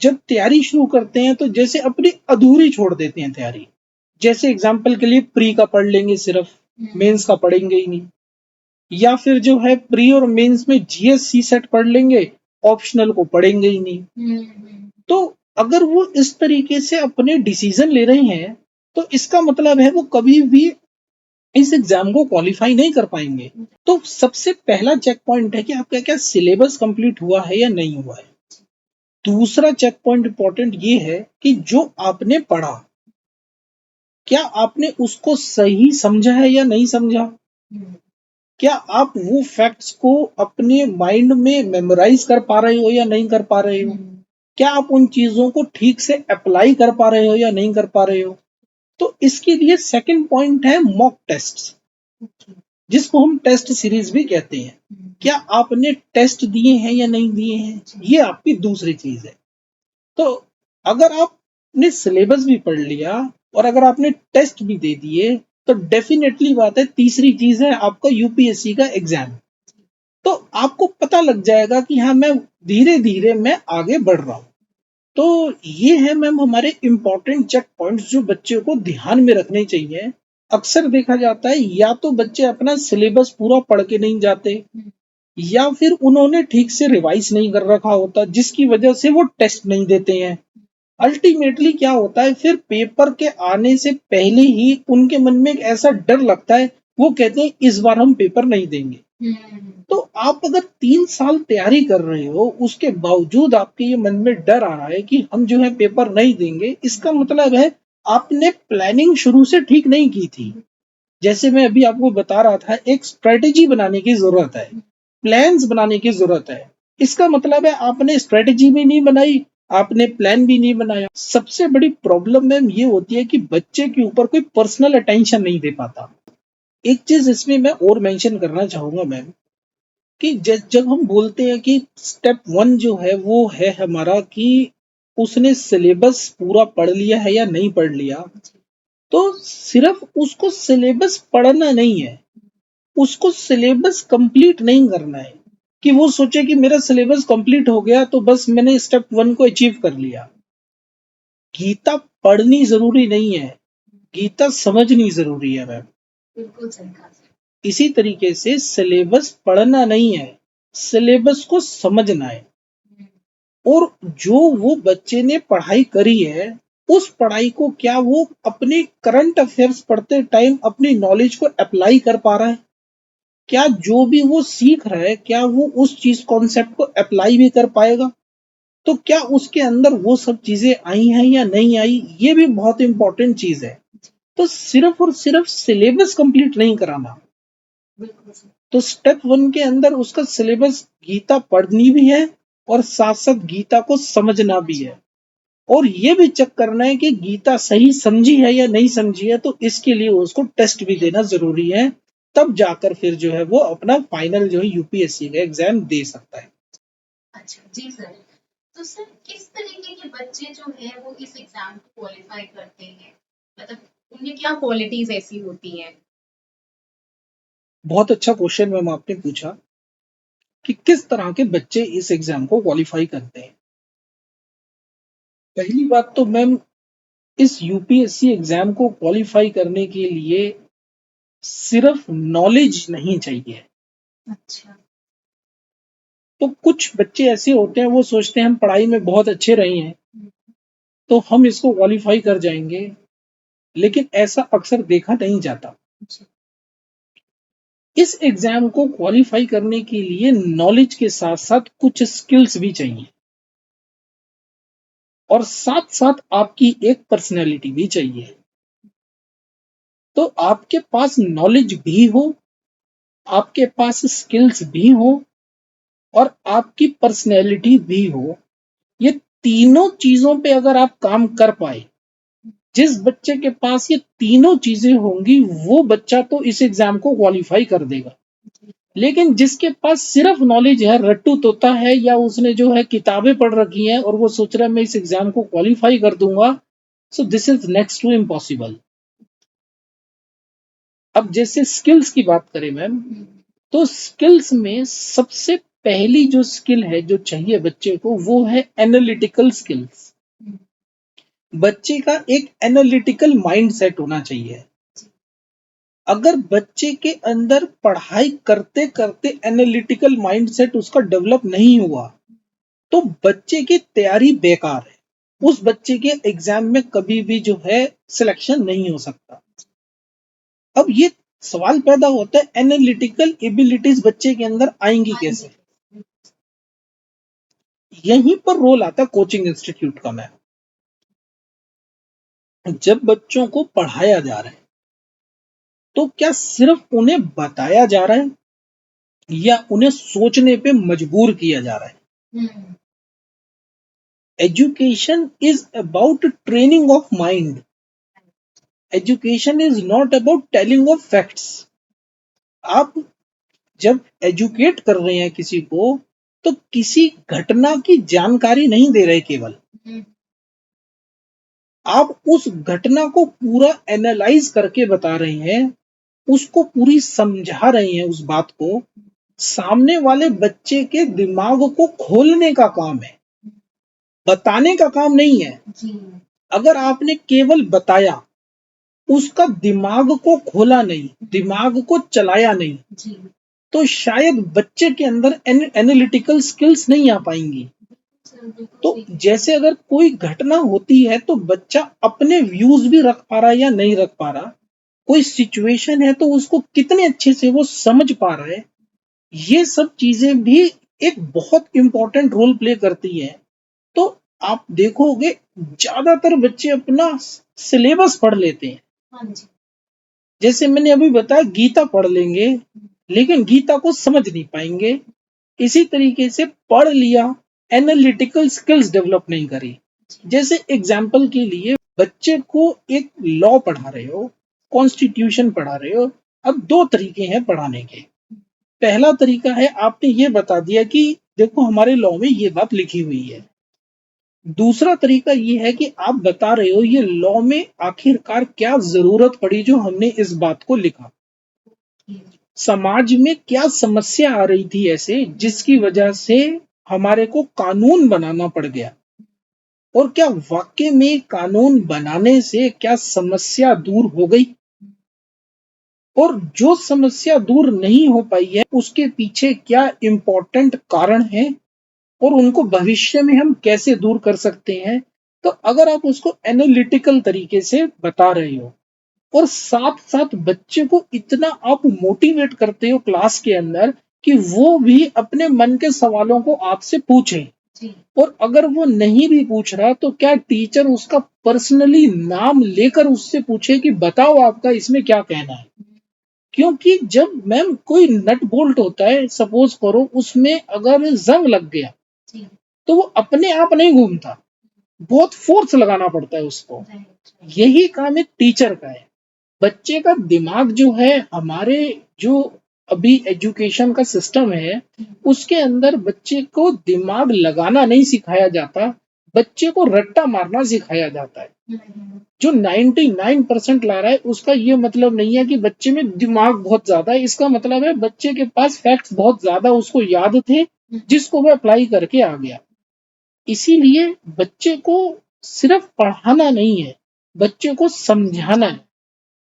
जब तैयारी शुरू करते हैं तो जैसे अपनी अधूरी छोड़ देते हैं तैयारी। जैसे एग्जाम्पल के लिए प्री का पढ़ लेंगे सिर्फ, मेंस का पढ़ेंगे ही नहीं, या फिर जो है प्री और मेंस में जीएससी सेट पढ़ लेंगे, ऑप्शनल को पढ़ेंगे ही नहीं। तो अगर वो इस तरीके से अपने डिसीजन ले रहे हैं तो इसका मतलब है वो कभी भी इस एग्जाम को क्वालिफाई नहीं कर पाएंगे। तो सबसे पहला चेक पॉइंट है कि आपका क्या सिलेबस कंप्लीट हुआ है या नहीं हुआ है। दूसरा चेक पॉइंट इंपॉर्टेंट ये है कि जो आपने पढ़ा, क्या आपने उसको सही समझा है या नहीं समझा। क्या आप वो फैक्ट्स को अपने माइंड में मेमोराइज कर पा रहे हो या नहीं कर पा रहे हो। क्या आप उन चीजों को ठीक से अप्लाई कर पा रहे हो या नहीं कर पा रहे हो। तो इसके लिए सेकंड पॉइंट है मॉक टेस्ट, जिसको हम टेस्ट सीरीज भी कहते हैं। क्या आपने टेस्ट दिए हैं या नहीं दिए हैं, ये आपकी दूसरी चीज है। तो अगर आपने सिलेबस भी पढ़ लिया और अगर आपने टेस्ट भी दे दिए तो डेफिनेटली बात है, तीसरी चीज है आपका यूपीएससी का एग्जाम। तो आपको पता लग जाएगा कि हाँ मैं धीरे धीरे मैं आगे बढ़ रहा हूँ। तो ये है मैम हमारे इम्पोर्टेंट चेक पॉइंट्स जो बच्चे को ध्यान में रखने चाहिए। अक्सर देखा जाता है या तो बच्चे अपना सिलेबस पूरा पढ़ के नहीं जाते या फिर उन्होंने ठीक से रिवाइज नहीं कर रखा होता, जिसकी वजह से वो टेस्ट नहीं देते हैं। अल्टीमेटली क्या होता है, फिर पेपर के आने से पहले ही उनके मन में एक ऐसा डर लगता है, वो कहते हैं इस बार हम पेपर नहीं देंगे। तो आप अगर 3 साल तैयारी कर रहे हो उसके बावजूद आपके ये मन में डर आ रहा है कि हम जो है पेपर नहीं देंगे, इसका मतलब है आपने प्लानिंग शुरू से ठीक नहीं की थी। जैसे मैं अभी आपको बता रहा था, एक स्ट्रेटेजी बनाने की जरूरत है, प्लान्स बनाने की जरूरत है। इसका मतलब है आपने स्ट्रेटेजी भी नहीं बनाई, आपने प्लान भी नहीं बनाया। सबसे बड़ी प्रॉब्लम मैम ये होती है कि बच्चे के ऊपर कोई पर्सनल अटेंशन नहीं दे पाता। एक चीज इसमें मैं और मेंशन करना चाहूंगा मैम, कि जब हम बोलते हैं कि स्टेप 1 जो है वो है हमारा कि उसने सिलेबस पूरा पढ़ लिया है या नहीं पढ़ लिया, तो सिर्फ उसको सिलेबस पढ़ना नहीं है, उसको सिलेबस कंप्लीट नहीं करना है कि वो सोचे कि मेरा सिलेबस कंप्लीट हो गया तो बस मैंने स्टेप 1 को अचीव कर लिया। गीता पढ़नी जरूरी नहीं है, गीता समझनी जरूरी है मैम। बिल्कुल सही कहा सर। इसी तरीके से सिलेबस पढ़ना नहीं है, सिलेबस को समझना है। और जो वो बच्चे ने पढ़ाई करी है, उस पढ़ाई को क्या वो अपने करंट अफेयर्स पढ़ते टाइम अपनी नॉलेज को अप्लाई कर पा रहा है? क्या जो भी वो सीख रहा है, क्या वो उस चीज कॉन्सेप्ट को अप्लाई भी कर पाएगा? तो क्या उसके अंदर वो सब चीजें आई हैं या नहीं आई, ये भी बहुत इंपॉर्टेंट चीज है। तो सिर्फ और सिर्फ सिलेबस कंप्लीट नहीं कराना। तो स्टेप 1 के अंदर उसका सिलेबस गीता पढ़नी भी है और साथ साथ गीता को समझना भी है, और ये भी चेक करना है कि गीता सही समझी है या नहीं समझी है। तो इसके लिए उसको टेस्ट भी देना जरूरी है, तब जाकर फिर जो है वो अपना फाइनल जो है यूपीएससी का एग्जाम दे सकता है। अच्छा जी सर। तो सर किस तरीके के बच्चे जो है वो इस एग्जाम को क्वालिफाई करते हैं, मतलब उनमें क्या क्वालिटीज ऐसी होती हैं? बहुत अच्छा क्वेश्चन मैम आपने पूछा कि किस तरह के बच्चे इस एग्जाम को क्वालिफाई करते हैं। पहली बात तो मैम, इस यूपीएससी एग्जाम को क्वालिफाई करने के लिए सिर्फ नॉलेज नहीं चाहिए। अच्छा। तो कुछ बच्चे ऐसे होते हैं, वो सोचते हैं हम पढ़ाई में बहुत अच्छे रहे हैं तो हम इसको क्वालिफाई कर जाएंगे, लेकिन ऐसा अक्सर देखा नहीं जाता। इस एग्जाम को क्वालिफाई करने के लिए नॉलेज के साथ साथ कुछ स्किल्स भी चाहिए, और साथ साथ आपकी एक पर्सनैलिटी भी चाहिए। तो आपके पास नॉलेज भी हो, आपके पास स्किल्स भी हो, और आपकी पर्सनैलिटी भी हो। ये तीनों चीजों पे अगर आप काम कर पाए, जिस बच्चे के पास ये तीनों चीजें होंगी, वो बच्चा तो इस एग्जाम को क्वालिफाई कर देगा। लेकिन जिसके पास सिर्फ नॉलेज है, रट्टू तोता है, या उसने जो है किताबें पढ़ रखी हैं और वो सोच रहा है मैं इस एग्जाम को क्वालिफाई कर दूंगा, so this is next to impossible. अब जैसे स्किल्स की बात करें मैम, तो स्किल्स में सबसे पहली जो स्किल है जो चाहिए बच्चे को, वो है एनालिटिकल स्किल्स। बच्चे का एक एनालिटिकल माइंड सेट होना चाहिए। अगर बच्चे के अंदर पढ़ाई करते करते एनालिटिकल माइंडसेट उसका डेवलप नहीं हुआ, तो बच्चे की तैयारी बेकार है। उस बच्चे के एग्जाम में कभी भी जो है सिलेक्शन नहीं हो सकता। अब ये सवाल पैदा होता है, एनालिटिकल एबिलिटीज बच्चे के अंदर आएंगी कैसे? यहीं पर रोल आता है कोचिंग इंस्टीट्यूट का मैम। जब बच्चों को पढ़ाया जा रहा है, तो क्या सिर्फ उन्हें बताया जा रहा है या उन्हें सोचने पे मजबूर किया जा रहा है? Education is about training of mind, education is not about telling of facts. आप जब एजुकेट कर रहे हैं किसी को, तो किसी घटना की जानकारी नहीं दे रहे केवल, आप उस घटना को पूरा एनालाइज करके बता रहे हैं, उसको पूरी समझा रहे हैं उस बात को। सामने वाले बच्चे के दिमाग को खोलने का काम है, बताने का काम नहीं है। अगर आपने केवल बताया, उसका दिमाग को खोला नहीं, दिमाग को चलाया नहीं, तो शायद बच्चे के अंदर एनालिटिकल स्किल्स नहीं आ पाएंगी। तो जैसे अगर कोई घटना होती है तो बच्चा अपने व्यूज भी रख पा रहा है या नहीं रख पा रहा, कोई सिचुएशन है तो उसको कितने अच्छे से वो समझ पा रहा है, ये सब चीजें भी एक बहुत इंपॉर्टेंट रोल प्ले करती है। तो आप देखोगे ज्यादातर बच्चे अपना सिलेबस पढ़ लेते हैं। हाँ जी। जैसे मैंने अभी बताया, गीता पढ़ लेंगे लेकिन गीता को समझ नहीं पाएंगे। इसी तरीके से पढ़ लिया, एनालिटिकल स्किल्स डेवलप नहीं करी। जैसे एग्जाम्पल के लिए, बच्चे को एक लॉ पढ़ा रहे हो, कॉन्स्टिट्यूशन पढ़ा रहे हो। अब दो तरीके हैं पढ़ाने के। पहला तरीका है, आपने ये बता दिया कि देखो हमारे लॉ में ये बात लिखी हुई है, दूसरा तरीका ये है कि आप बता रहे हो ये लॉ में आखिरकार क्या जरूरत पड़ी जो हमने इस बात को लिखा, समाज में क्या समस्या आ रही थी ऐसे जिसकी वजह से हमारे को कानून बनाना पड़ गया, और क्या वाकई में कानून बनाने से क्या समस्या दूर हो गई, और जो समस्या दूर नहीं हो पाई है उसके पीछे क्या इम्पोर्टेंट कारण है और उनको भविष्य में हम कैसे दूर कर सकते हैं। तो अगर आप उसको एनालिटिकल तरीके से बता रहे हो और साथ साथ बच्चे को इतना आप मोटिवेट करते हो क्लास के अंदर कि वो भी अपने मन के सवालों को आपसे पूछे, और अगर वो नहीं भी पूछ रहा तो क्या टीचर उसका पर्सनली नाम लेकर उससे पूछे कि बताओ आपका इसमें क्या कहना है। क्योंकि जब मैम कोई नट बोल्ट होता है, सपोज करो उसमें अगर जंग लग गया तो वो अपने आप नहीं घूमता, बहुत फोर्स लगाना पड़ता है उसको। यही काम एक टीचर का है। बच्चे का दिमाग जो है, हमारे जो अभी एजुकेशन का सिस्टम है उसके अंदर बच्चे को दिमाग लगाना नहीं सिखाया जाता, बच्चे को रट्टा मारना सिखाया जाता है। जो 99% ला रहा है उसका ये मतलब नहीं है कि बच्चे में दिमाग बहुत ज्यादा है, इसका मतलब है बच्चे के पास फैक्ट्स बहुत ज्यादा उसको याद थे जिसको वो अप्लाई करके आ गया। इसीलिए बच्चे को सिर्फ पढ़ाना नहीं है, बच्चे को समझाना है,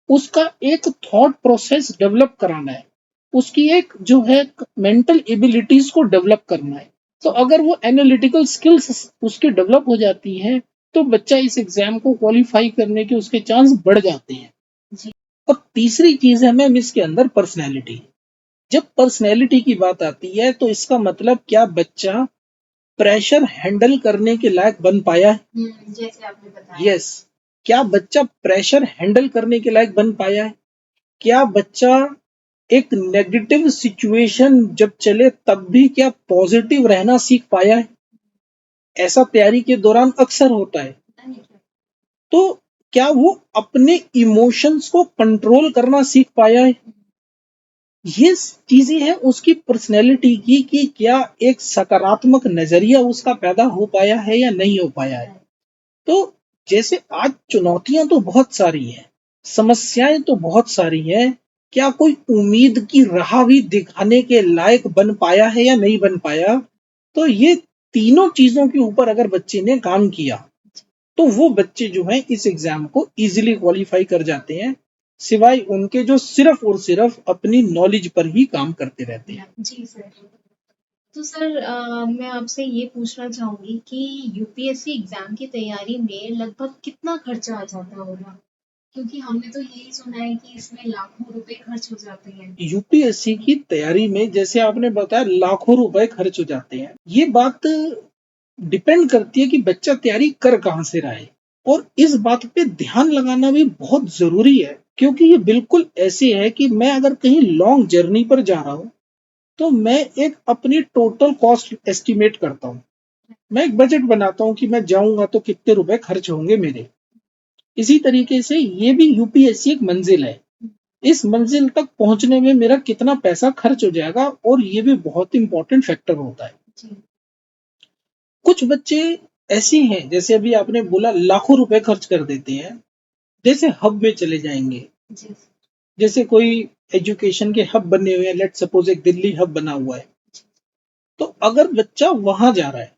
उसका एक थॉट प्रोसेस डेवलप कराना है, उसकी एक जो है मेंटल एबिलिटीज को डेवलप करना है। तो अगर वो एनालिटिकल स्किल्स उसकी डेवलप हो जाती हैं तो बच्चा इस एग्जाम को क्वालिफाई करने के उसके चांस बढ़ जाते हैं। और तीसरी चीज है मैम इसके अंदर पर्सनैलिटी। जब पर्सनैलिटी की बात आती है तो इसका मतलब क्या बच्चा प्रेशर हैंडल करने के लायक बन पाया है। जैसे आपने बताया। यस, क्या बच्चा प्रेशर हैंडल करने के लायक बन पाया है, क्या बच्चा एक नेगेटिव सिचुएशन जब चले तब भी क्या पॉजिटिव रहना सीख पाया है। ऐसा तैयारी के दौरान अक्सर होता है। तो क्या वो अपने इमोशंस को कंट्रोल करना सीख पाया है। ये चीजें हैं उसकी पर्सनैलिटी की कि क्या एक सकारात्मक नजरिया उसका पैदा हो पाया है या नहीं हो पाया है। तो जैसे आज चुनौतियां तो बहुत सारी हैं, समस्याएं तो बहुत सारी हैं, क्या कोई उम्मीद की राह भी दिखाने के लायक बन पाया है या नहीं बन पाया। तो ये तीनों चीजों के ऊपर अगर बच्चे ने काम किया तो वो बच्चे जो हैं इस एग्जाम को इजीली क्वालिफाई कर जाते हैं, सिवाय उनके जो सिर्फ और सिर्फ अपनी नॉलेज पर ही काम करते रहते हैं। जी सर। तो सर मैं आपसे ये पूछना चाहूंगी कि यूपीएससी एग्जाम की तैयारी में लगभग कितना खर्चा आ जाता होगा, क्योंकि हमने तो यही सुना है कि इसमें लाखों रुपए खर्च हो जाते हैं। यूपीएससी की तैयारी में जैसे आपने बताया लाखों रुपए खर्च हो जाते हैं, ये बात डिपेंड करती है कि बच्चा तैयारी कर कहाँ से रहा है, और इस बात पे ध्यान लगाना भी बहुत जरूरी है। क्योंकि ये बिल्कुल ऐसे है कि मैं अगर कहीं लॉन्ग जर्नी पर जा रहा हूँ तो मैं एक अपनी टोटल कॉस्ट एस्टिमेट करता हूँ, मैं एक बजट बनाता हूँ कि मैं जाऊंगा तो कितने रुपए खर्च होंगे मेरे। इसी तरीके से ये भी यूपीएससी एक मंजिल है, इस मंजिल तक पहुंचने में मेरा कितना पैसा खर्च हो जाएगा, और ये भी बहुत इंपॉर्टेंट फैक्टर होता है। कुछ बच्चे ऐसे हैं जैसे अभी आपने बोला लाखों रुपए खर्च कर देते हैं, जैसे हब में चले जाएंगे, जैसे कोई एजुकेशन के हब बने हुए हैं, लेट सपोज एक दिल्ली हब बना हुआ है, तो अगर बच्चा वहां जा रहा है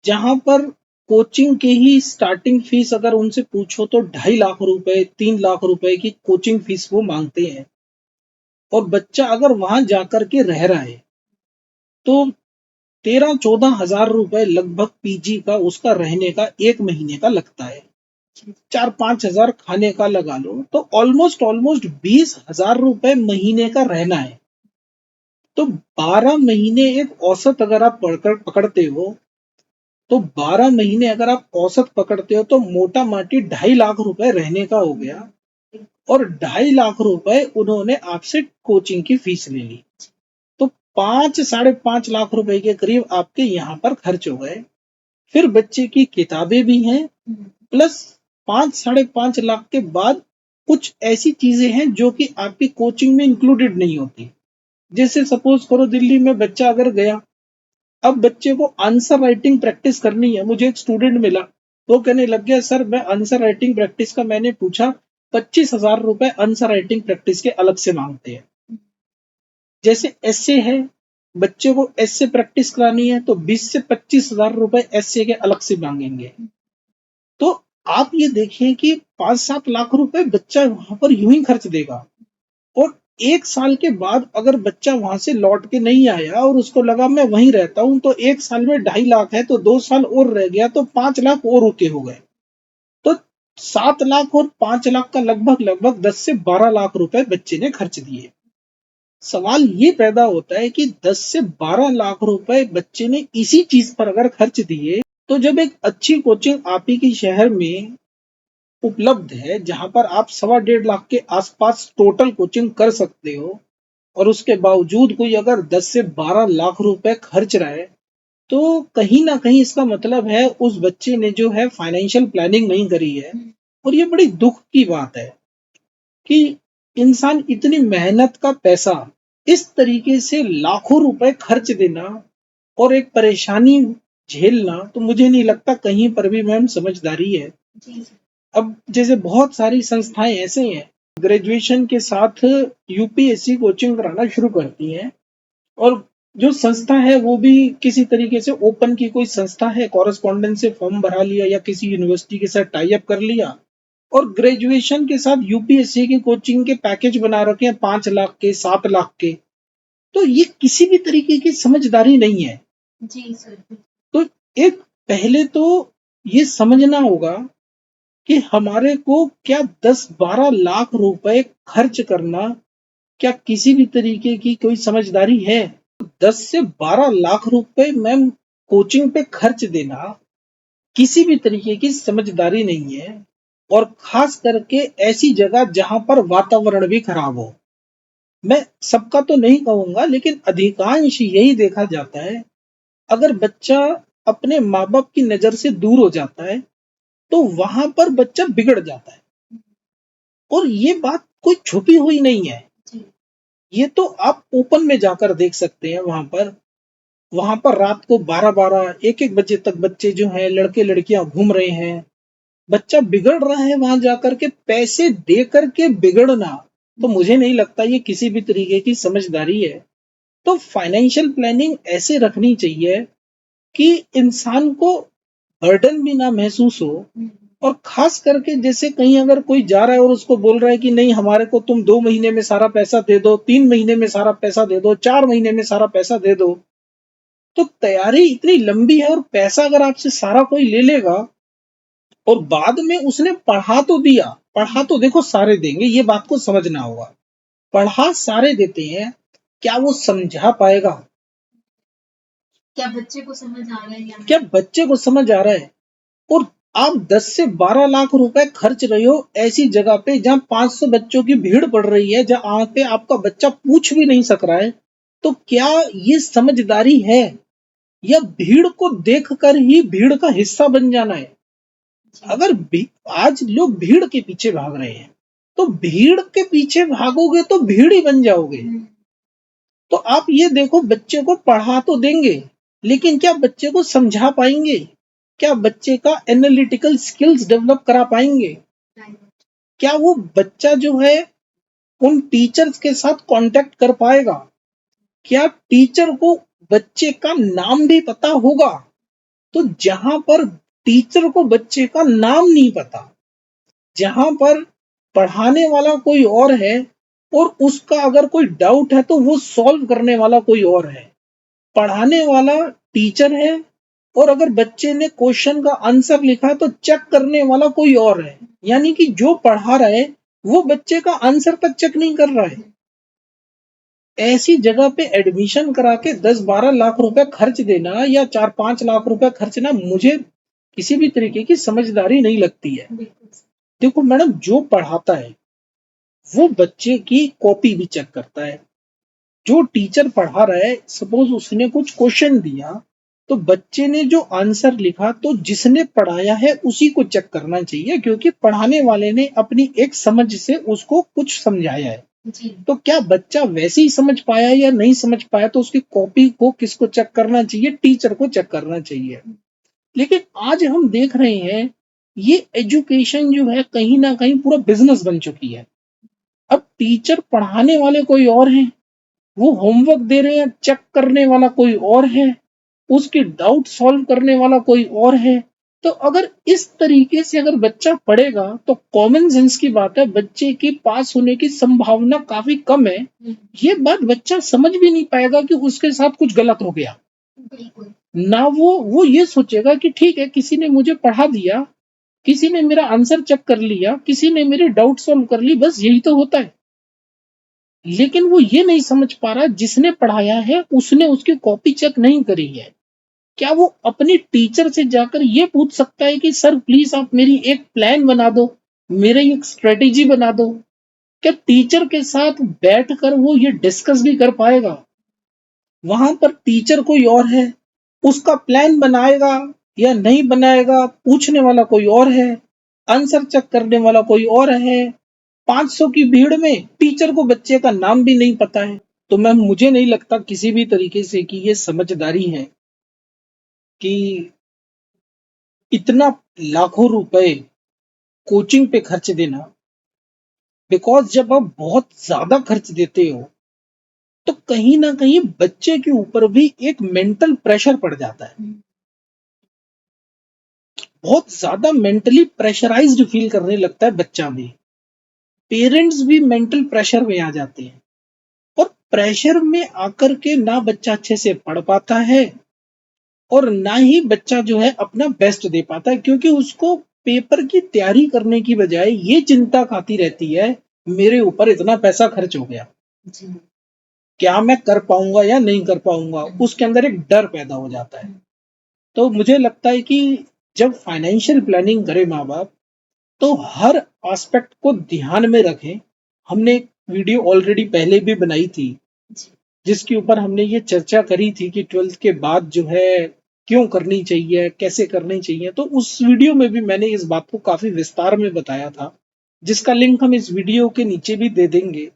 जहां पर कोचिंग के ही स्टार्टिंग फीस अगर उनसे पूछो तो 2.5 लाख रुपए 3 लाख रुपए की कोचिंग फीस वो मांगते हैं, और बच्चा अगर वहां जाकर के रह रहा है तो 13-14 हजार रुपए लगभग पीजी का उसका रहने का एक महीने का लगता है, 4-5 हजार खाने का लगा लो तो ऑलमोस्ट 20 हजार रुपए महीने का रहना है। तो 12 महीने एक औसत अगर आप पकड़ते हो तो 12 महीने अगर आप औसत पकड़ते हो तो मोटा माटी 2.5 लाख रुपए रहने का हो गया, और 2.5 लाख रुपए उन्होंने आपसे कोचिंग की फीस ले ली, तो 5-5.5 लाख रुपए के करीब आपके यहाँ पर खर्च हो गए। फिर बच्चे की किताबें भी हैं, प्लस 5-5.5 लाख के बाद कुछ ऐसी चीजें हैं जो कि आपकी कोचिंग में इंक्लूडेड नहीं होती। जैसे सपोज करो दिल्ली में बच्चा अगर गया अब बच्चे को आंसर राइटिंग प्रैक्टिस करनी है। मुझे एक स्टूडेंट मिला, वो कहने लग गया, सर मैं आंसर राइटिंग प्रैक्टिस का, मैंने पूछा 25,000 रुपए आंसर राइटिंग प्रैक्टिस के अलग से मांगते हैं। जैसे एस्से है, बच्चे को एस्से प्रैक्टिस करानी है तो 20 से 25,000 रुपए एस्से के अलग से मांगेंगे। तो आप ये देखिए कि 5-7 लाख रुपए बच्चा वहां पर यूं ही खर्च देगा, और 1 साल के बाद अगर बच्चा वहां से लौट के नहीं आया और उसको लगा मैं वहीं रहता हूं, तो 1 साल में 2.5 लाख है, तो 2 साल और रह गया तो 5 लाख और रुके हो गए। तो 7 लाख और 5 लाख का लगभग लगभग 10 से 12 लाख रुपए बच्चे ने खर्च दिए। सवाल ये पैदा होता है कि 10 से 12 लाख रुपए बच्चे ने इसी चीज पर अगर खर्च दिए, तो जब एक अच्छी कोचिंग आप ही के शहर में उपलब्ध है, जहां पर आप 1.25 लाख के आसपास टोटल कोचिंग कर सकते हो, और उसके बावजूद कोई अगर 10 से 12 लाख रुपए खर्च रहा है, तो कहीं ना कहीं इसका मतलब है उस बच्चे ने जो है फाइनेंशियल प्लानिंग नहीं करी है। और ये बड़ी दुख की बात है कि इंसान इतनी मेहनत का पैसा इस तरीके से लाखों रुपए खर्च देना और एक परेशानी झेलना, तो मुझे नहीं लगता कहीं पर भी मैम समझदारी है। अब जैसे बहुत सारी संस्थाएं ऐसे हैं, ग्रेजुएशन के साथ यूपीएससी कोचिंग कराना शुरू करती हैं, और जो संस्था है वो भी किसी तरीके से ओपन की कोई संस्था है, कॉरेस्पॉन्डेंस से फॉर्म भरा लिया या किसी यूनिवर्सिटी के साथ टाई अप कर लिया, और ग्रेजुएशन के साथ यूपीएससी की कोचिंग के पैकेज बना रखे हैं 5 लाख के, 7 लाख के। तो ये किसी भी तरीके की समझदारी नहीं है। जी सर। तो एक पहले तो ये समझना होगा कि हमारे को क्या 10-12 लाख रुपए खर्च करना क्या किसी भी तरीके की कोई समझदारी है? 10 से 12 लाख रुपए मैम कोचिंग पे खर्च देना किसी भी तरीके की समझदारी नहीं है, और खास करके ऐसी जगह जहां पर वातावरण भी खराब हो। मैं सबका तो नहीं कहूंगा, लेकिन अधिकांश यही देखा जाता है, अगर बच्चा अपने माँ बाप की नजर से दूर हो जाता है तो वहां पर बच्चा बिगड़ जाता है। और ये बात कोई छुपी हुई नहीं है, ये तो आप ओपन में जाकर देख सकते हैं। वहां पर रात को 12-12, 1-1 बजे तक बच्चे जो हैं, लड़के लड़कियां घूम रहे हैं, बच्चा बिगड़ रहा है वहां जाकर के, पैसे दे करके बिगड़ना, तो मुझे नहीं लगता ये किसी भी तरीके की समझदारी है। तो फाइनेंशियल प्लानिंग ऐसे रखनी चाहिए कि इंसान को बर्डन भी ना महसूस हो, और खास करके जैसे कहीं अगर कोई जा रहा है और उसको बोल रहा है कि नहीं हमारे को तुम 2 महीने में सारा पैसा दे दो, 3 महीने में सारा पैसा दे दो, 4 महीने में सारा पैसा दे दो, तो तैयारी इतनी लंबी है, और पैसा अगर आपसे सारा कोई ले लेगा और बाद में उसने पढ़ा तो दिया, पढ़ा तो देखो सारे देंगे, ये बात को समझना होगा, पढ़ा सारे देते हैं, क्या वो समझा पाएगा? क्या बच्चे को समझ आ रहा है या क्या बच्चे को समझ आ रहा है? और आप 10 से 12 लाख रुपए खर्च रहे हो ऐसी जगह पे जहां 500 बच्चों की भीड़ पड़ रही है, जहां पे आपका बच्चा पूछ भी नहीं सक रहा है, तो क्या ये समझदारी है, या भीड़ को देखकर ही भीड़ का हिस्सा बन जाना है? अगर आज लोग भीड़ के पीछे भाग रहे हैं, तो भीड़ के पीछे भागोगे तो भीड़ ही बन जाओगे। तो आप ये देखो, बच्चे को पढ़ा तो देंगे, लेकिन क्या बच्चे को समझा पाएंगे? क्या बच्चे का एनालिटिकल स्किल्स डेवलप करा पाएंगे? क्या वो बच्चा जो है उन टीचर्स के साथ कांटेक्ट कर पाएगा? क्या टीचर को बच्चे का नाम भी पता होगा? तो जहां पर टीचर को बच्चे का नाम नहीं पता, जहां पर पढ़ाने वाला कोई और है और उसका अगर कोई डाउट है तो वो सॉल्व करने वाला कोई और है, पढ़ाने वाला टीचर है और अगर बच्चे ने क्वेश्चन का आंसर लिखा है तो चेक करने वाला कोई और है, यानी कि जो पढ़ा रहा है वो बच्चे का आंसर तक चेक नहीं कर रहा है। ऐसी जगह पे एडमिशन करा के 10-12 लाख रुपए खर्च देना या 4-5 लाख रुपए खर्चना मुझे किसी भी तरीके की समझदारी नहीं लगती है। देखो मैडम, जो पढ़ाता है वो बच्चे की कॉपी भी चेक करता है। जो टीचर पढ़ा रहा है, सपोज उसने कुछ क्वेश्चन दिया तो बच्चे ने जो आंसर लिखा, तो जिसने पढ़ाया है उसी को चेक करना चाहिए, क्योंकि पढ़ाने वाले ने अपनी एक समझ से उसको कुछ समझाया है। जी। तो क्या बच्चा वैसे ही समझ पाया या नहीं समझ पाया, तो उसकी कॉपी को किसको चेक करना चाहिए? टीचर को चेक करना चाहिए। लेकिन आज हम देख रहे हैं ये एजुकेशन जो है कहीं ना कहीं पूरा बिजनेस बन चुकी है। अब टीचर पढ़ाने वाले कोई और हैं, वो होमवर्क दे रहे हैं, चेक करने वाला कोई और है, उसकी डाउट सॉल्व करने वाला कोई और है। तो अगर इस तरीके से अगर बच्चा पढ़ेगा तो कॉमन सेंस की बात है, बच्चे की पास होने की संभावना काफी कम है। ये बात बच्चा समझ भी नहीं पाएगा कि उसके साथ कुछ गलत हो गया। बिल्कुल। ना वो ये सोचेगा कि ठीक है, किसी ने मुझे पढ़ा दिया, किसी ने मेरा आंसर चेक कर लिया, किसी ने मेरी डाउट सॉल्व कर ली, बस यही तो होता है। लेकिन वो ये नहीं समझ पा रहा जिसने पढ़ाया है उसने उसकी कॉपी चेक नहीं करी है। क्या वो अपने टीचर से जाकर ये पूछ सकता है कि सर प्लीज आप मेरी एक प्लान बना दो, मेरी एक स्ट्रेटेजी बना दो? क्या टीचर के साथ बैठकर वो ये डिस्कस भी कर पाएगा? वहां पर टीचर कोई और है, उसका प्लान बनाएगा या नहीं बनाएगा, पूछने वाला कोई और है, आंसर चेक करने वाला कोई और है। 500 की भीड़ में टीचर को बच्चे का नाम भी नहीं पता है। तो मैम मुझे नहीं लगता किसी भी तरीके से कि ये समझदारी है कि इतना लाखों रुपए कोचिंग पे खर्च देना। बिकॉज जब आप बहुत ज्यादा खर्च देते हो तो कहीं ना कहीं बच्चे के ऊपर भी एक मेंटल प्रेशर पड़ जाता है। बहुत ज्यादा मेंटली प्रेशराइज्ड फील करने लगता है बच्चा भी। पेरेंट्स भी मेंटल प्रेशर में आ जाते हैं और प्रेशर में आकर के ना बच्चा अच्छे से पढ़ पाता है और ना ही बच्चा जो है अपना बेस्ट दे पाता है, क्योंकि उसको पेपर की तैयारी करने की बजाय ये चिंता खाती रहती है मेरे ऊपर इतना पैसा खर्च हो गया, जी। क्या मैं कर पाऊंगा या नहीं कर पाऊंगा, उसके अंदर एक डर पैदा हो जाता है। तो मुझे लगता है कि जब फाइनेंशियल प्लानिंग करे माँ बाप तो हर एस्पेक्ट को ध्यान में रखें। हमने एक वीडियो ऑलरेडी पहले भी बनाई थी जिसके ऊपर हमने ये चर्चा करी थी कि 12th के बाद जो है क्यों करनी चाहिए, कैसे करनी चाहिए। तो उस वीडियो में भी मैंने इस बात को काफी विस्तार में बताया था, जिसका लिंक हम इस वीडियो के नीचे भी दे देंगे,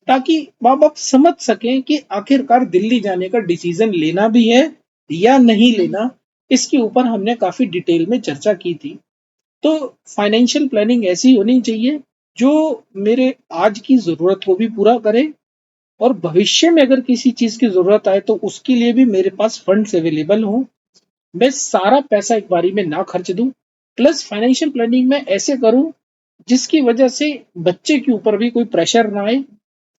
ताकि माँ बाप समझ सकें कि आखिरकार दिल्ली जाने का डिसीजन लेना भी है या नहीं लेना। इसके ऊपर हमने काफी डिटेल में चर्चा की थी। तो फाइनेंशियल प्लानिंग ऐसी होनी चाहिए जो मेरे आज की जरूरत को भी पूरा करे और भविष्य में अगर किसी चीज की जरूरत आए तो उसके लिए भी मेरे पास फंड्स अवेलेबल हो। मैं सारा पैसा एक बारी में ना खर्च दूं, प्लस फाइनेंशियल प्लानिंग में ऐसे करूं जिसकी वजह से बच्चे के ऊपर भी कोई प्रेशर ना आए,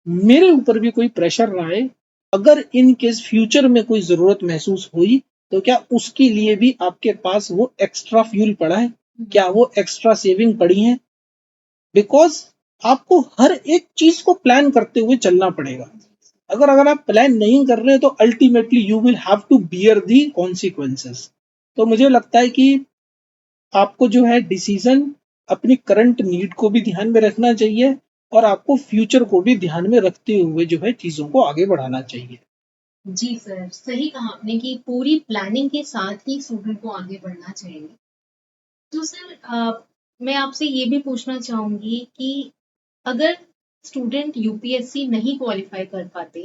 मेरे ऊपर भी कोई प्रेशर ना आए। अगर इन केस फ्यूचर में कोई जरूरत महसूस हुई तो क्या उसके लिए भी आपके पास वो एक्स्ट्रा फ्यूल पड़ा है, क्या वो एक्स्ट्रा सेविंग पड़ी है? बिकॉज आपको हर एक चीज को प्लान करते हुए चलना पड़ेगा। अगर अगर आप प्लान नहीं कर रहे तो ultimately you will have to bear the consequences. तो मुझे लगता है कि आपको जो है डिसीजन अपनी करंट नीड को भी ध्यान में रखना चाहिए और आपको फ्यूचर को भी ध्यान में रखते हुए जो है चीजों को आगे बढ़ाना चाहिए। जी सर, सही कहा आपने कि पूरी प्लानिंग के साथ ही स्टूडेंट को आगे बढ़ना चाहिए। तो सर मैं आपसे ये भी पूछना चाहूंगी कि अगर स्टूडेंट यूपीएससी नहीं क्वालिफाई कर पाते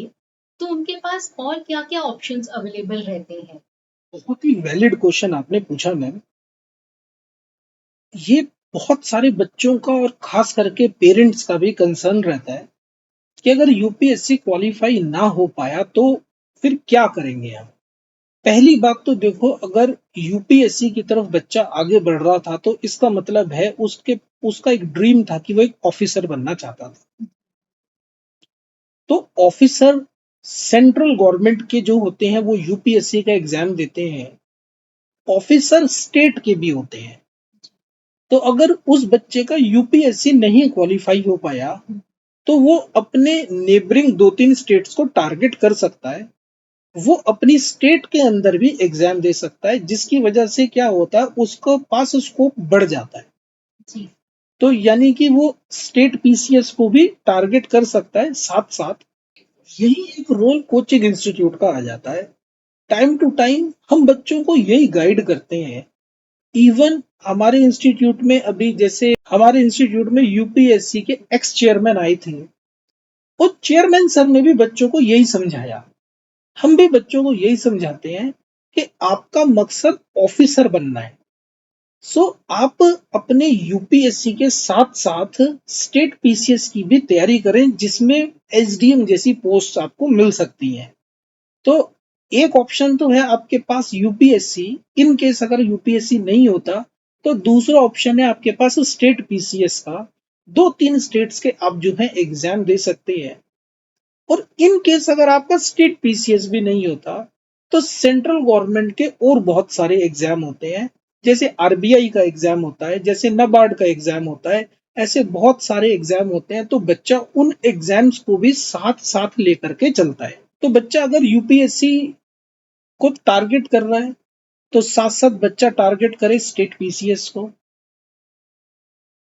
तो उनके पास और क्या-क्या ऑप्शंस अवेलेबल रहते हैं? बहुत ही वैलिड क्वेश्चन आपने पूछा मैम। ये बहुत सारे बच्चों का और खास करके पेरेंट्स का भी कंसर्न रहता है कि अगर यूपीएससी क्वालिफाई ना हो पाया तो फिर क्या करेंगे हम। पहली बात तो देखो, अगर यूपीएससी की तरफ बच्चा आगे बढ़ रहा था तो इसका मतलब है उसका एक ड्रीम था कि वो एक ऑफिसर बनना चाहता था। तो ऑफिसर सेंट्रल गवर्नमेंट के जो होते हैं वो यूपीएससी का एग्जाम देते हैं, ऑफिसर स्टेट के भी होते हैं। तो अगर उस बच्चे का यूपीएससी नहीं क्वालिफाई हो पाया तो वो अपने नेबरिंग 2-3 स्टेट्स को टारगेट कर सकता है। वो अपनी स्टेट के अंदर भी एग्जाम दे सकता है, जिसकी वजह से क्या होता है उसको पास स्कोप बढ़ जाता है। जी। तो यानी कि वो स्टेट पीसीएस को भी टारगेट कर सकता है। साथ साथ यही एक रोल कोचिंग इंस्टीट्यूट का आ जाता है। टाइम टू टाइम हम बच्चों को यही गाइड करते हैं। इवन हमारे इंस्टीट्यूट में अभी जैसे हमारे इंस्टीट्यूट में यूपीएससी के एक्स चेयरमैन आए थे, और चेयरमैन सर ने भी बच्चों को यही समझाया, हम भी बच्चों को यही समझाते हैं कि आपका मकसद ऑफिसर बनना है। सो आप अपने यूपीएससी के साथ साथ स्टेट पीसीएस की भी तैयारी करें, जिसमें एसडीएम जैसी पोस्ट आपको मिल सकती है। तो एक ऑप्शन तो है आपके पास यूपीएससी, इन केस अगर यूपीएससी नहीं होता तो दूसरा ऑप्शन है आपके पास स्टेट पीसीएस का। 2-3 स्टेट्स के आप जो है एग्जाम दे सकते हैं। और इन केस अगर आपका स्टेट पीसीएस भी नहीं होता तो सेंट्रल गवर्नमेंट के और बहुत सारे एग्जाम होते हैं, जैसे आरबीआई का एग्जाम होता है, जैसे नाबार्ड का एग्जाम होता है, ऐसे बहुत सारे एग्जाम होते हैं। तो बच्चा उन एग्जाम्स को भी साथ साथ लेकर के चलता है। तो बच्चा अगर यूपीएससी को टारगेट कर रहा है तो साथ साथ बच्चा टारगेट करे स्टेट पीसीएस को,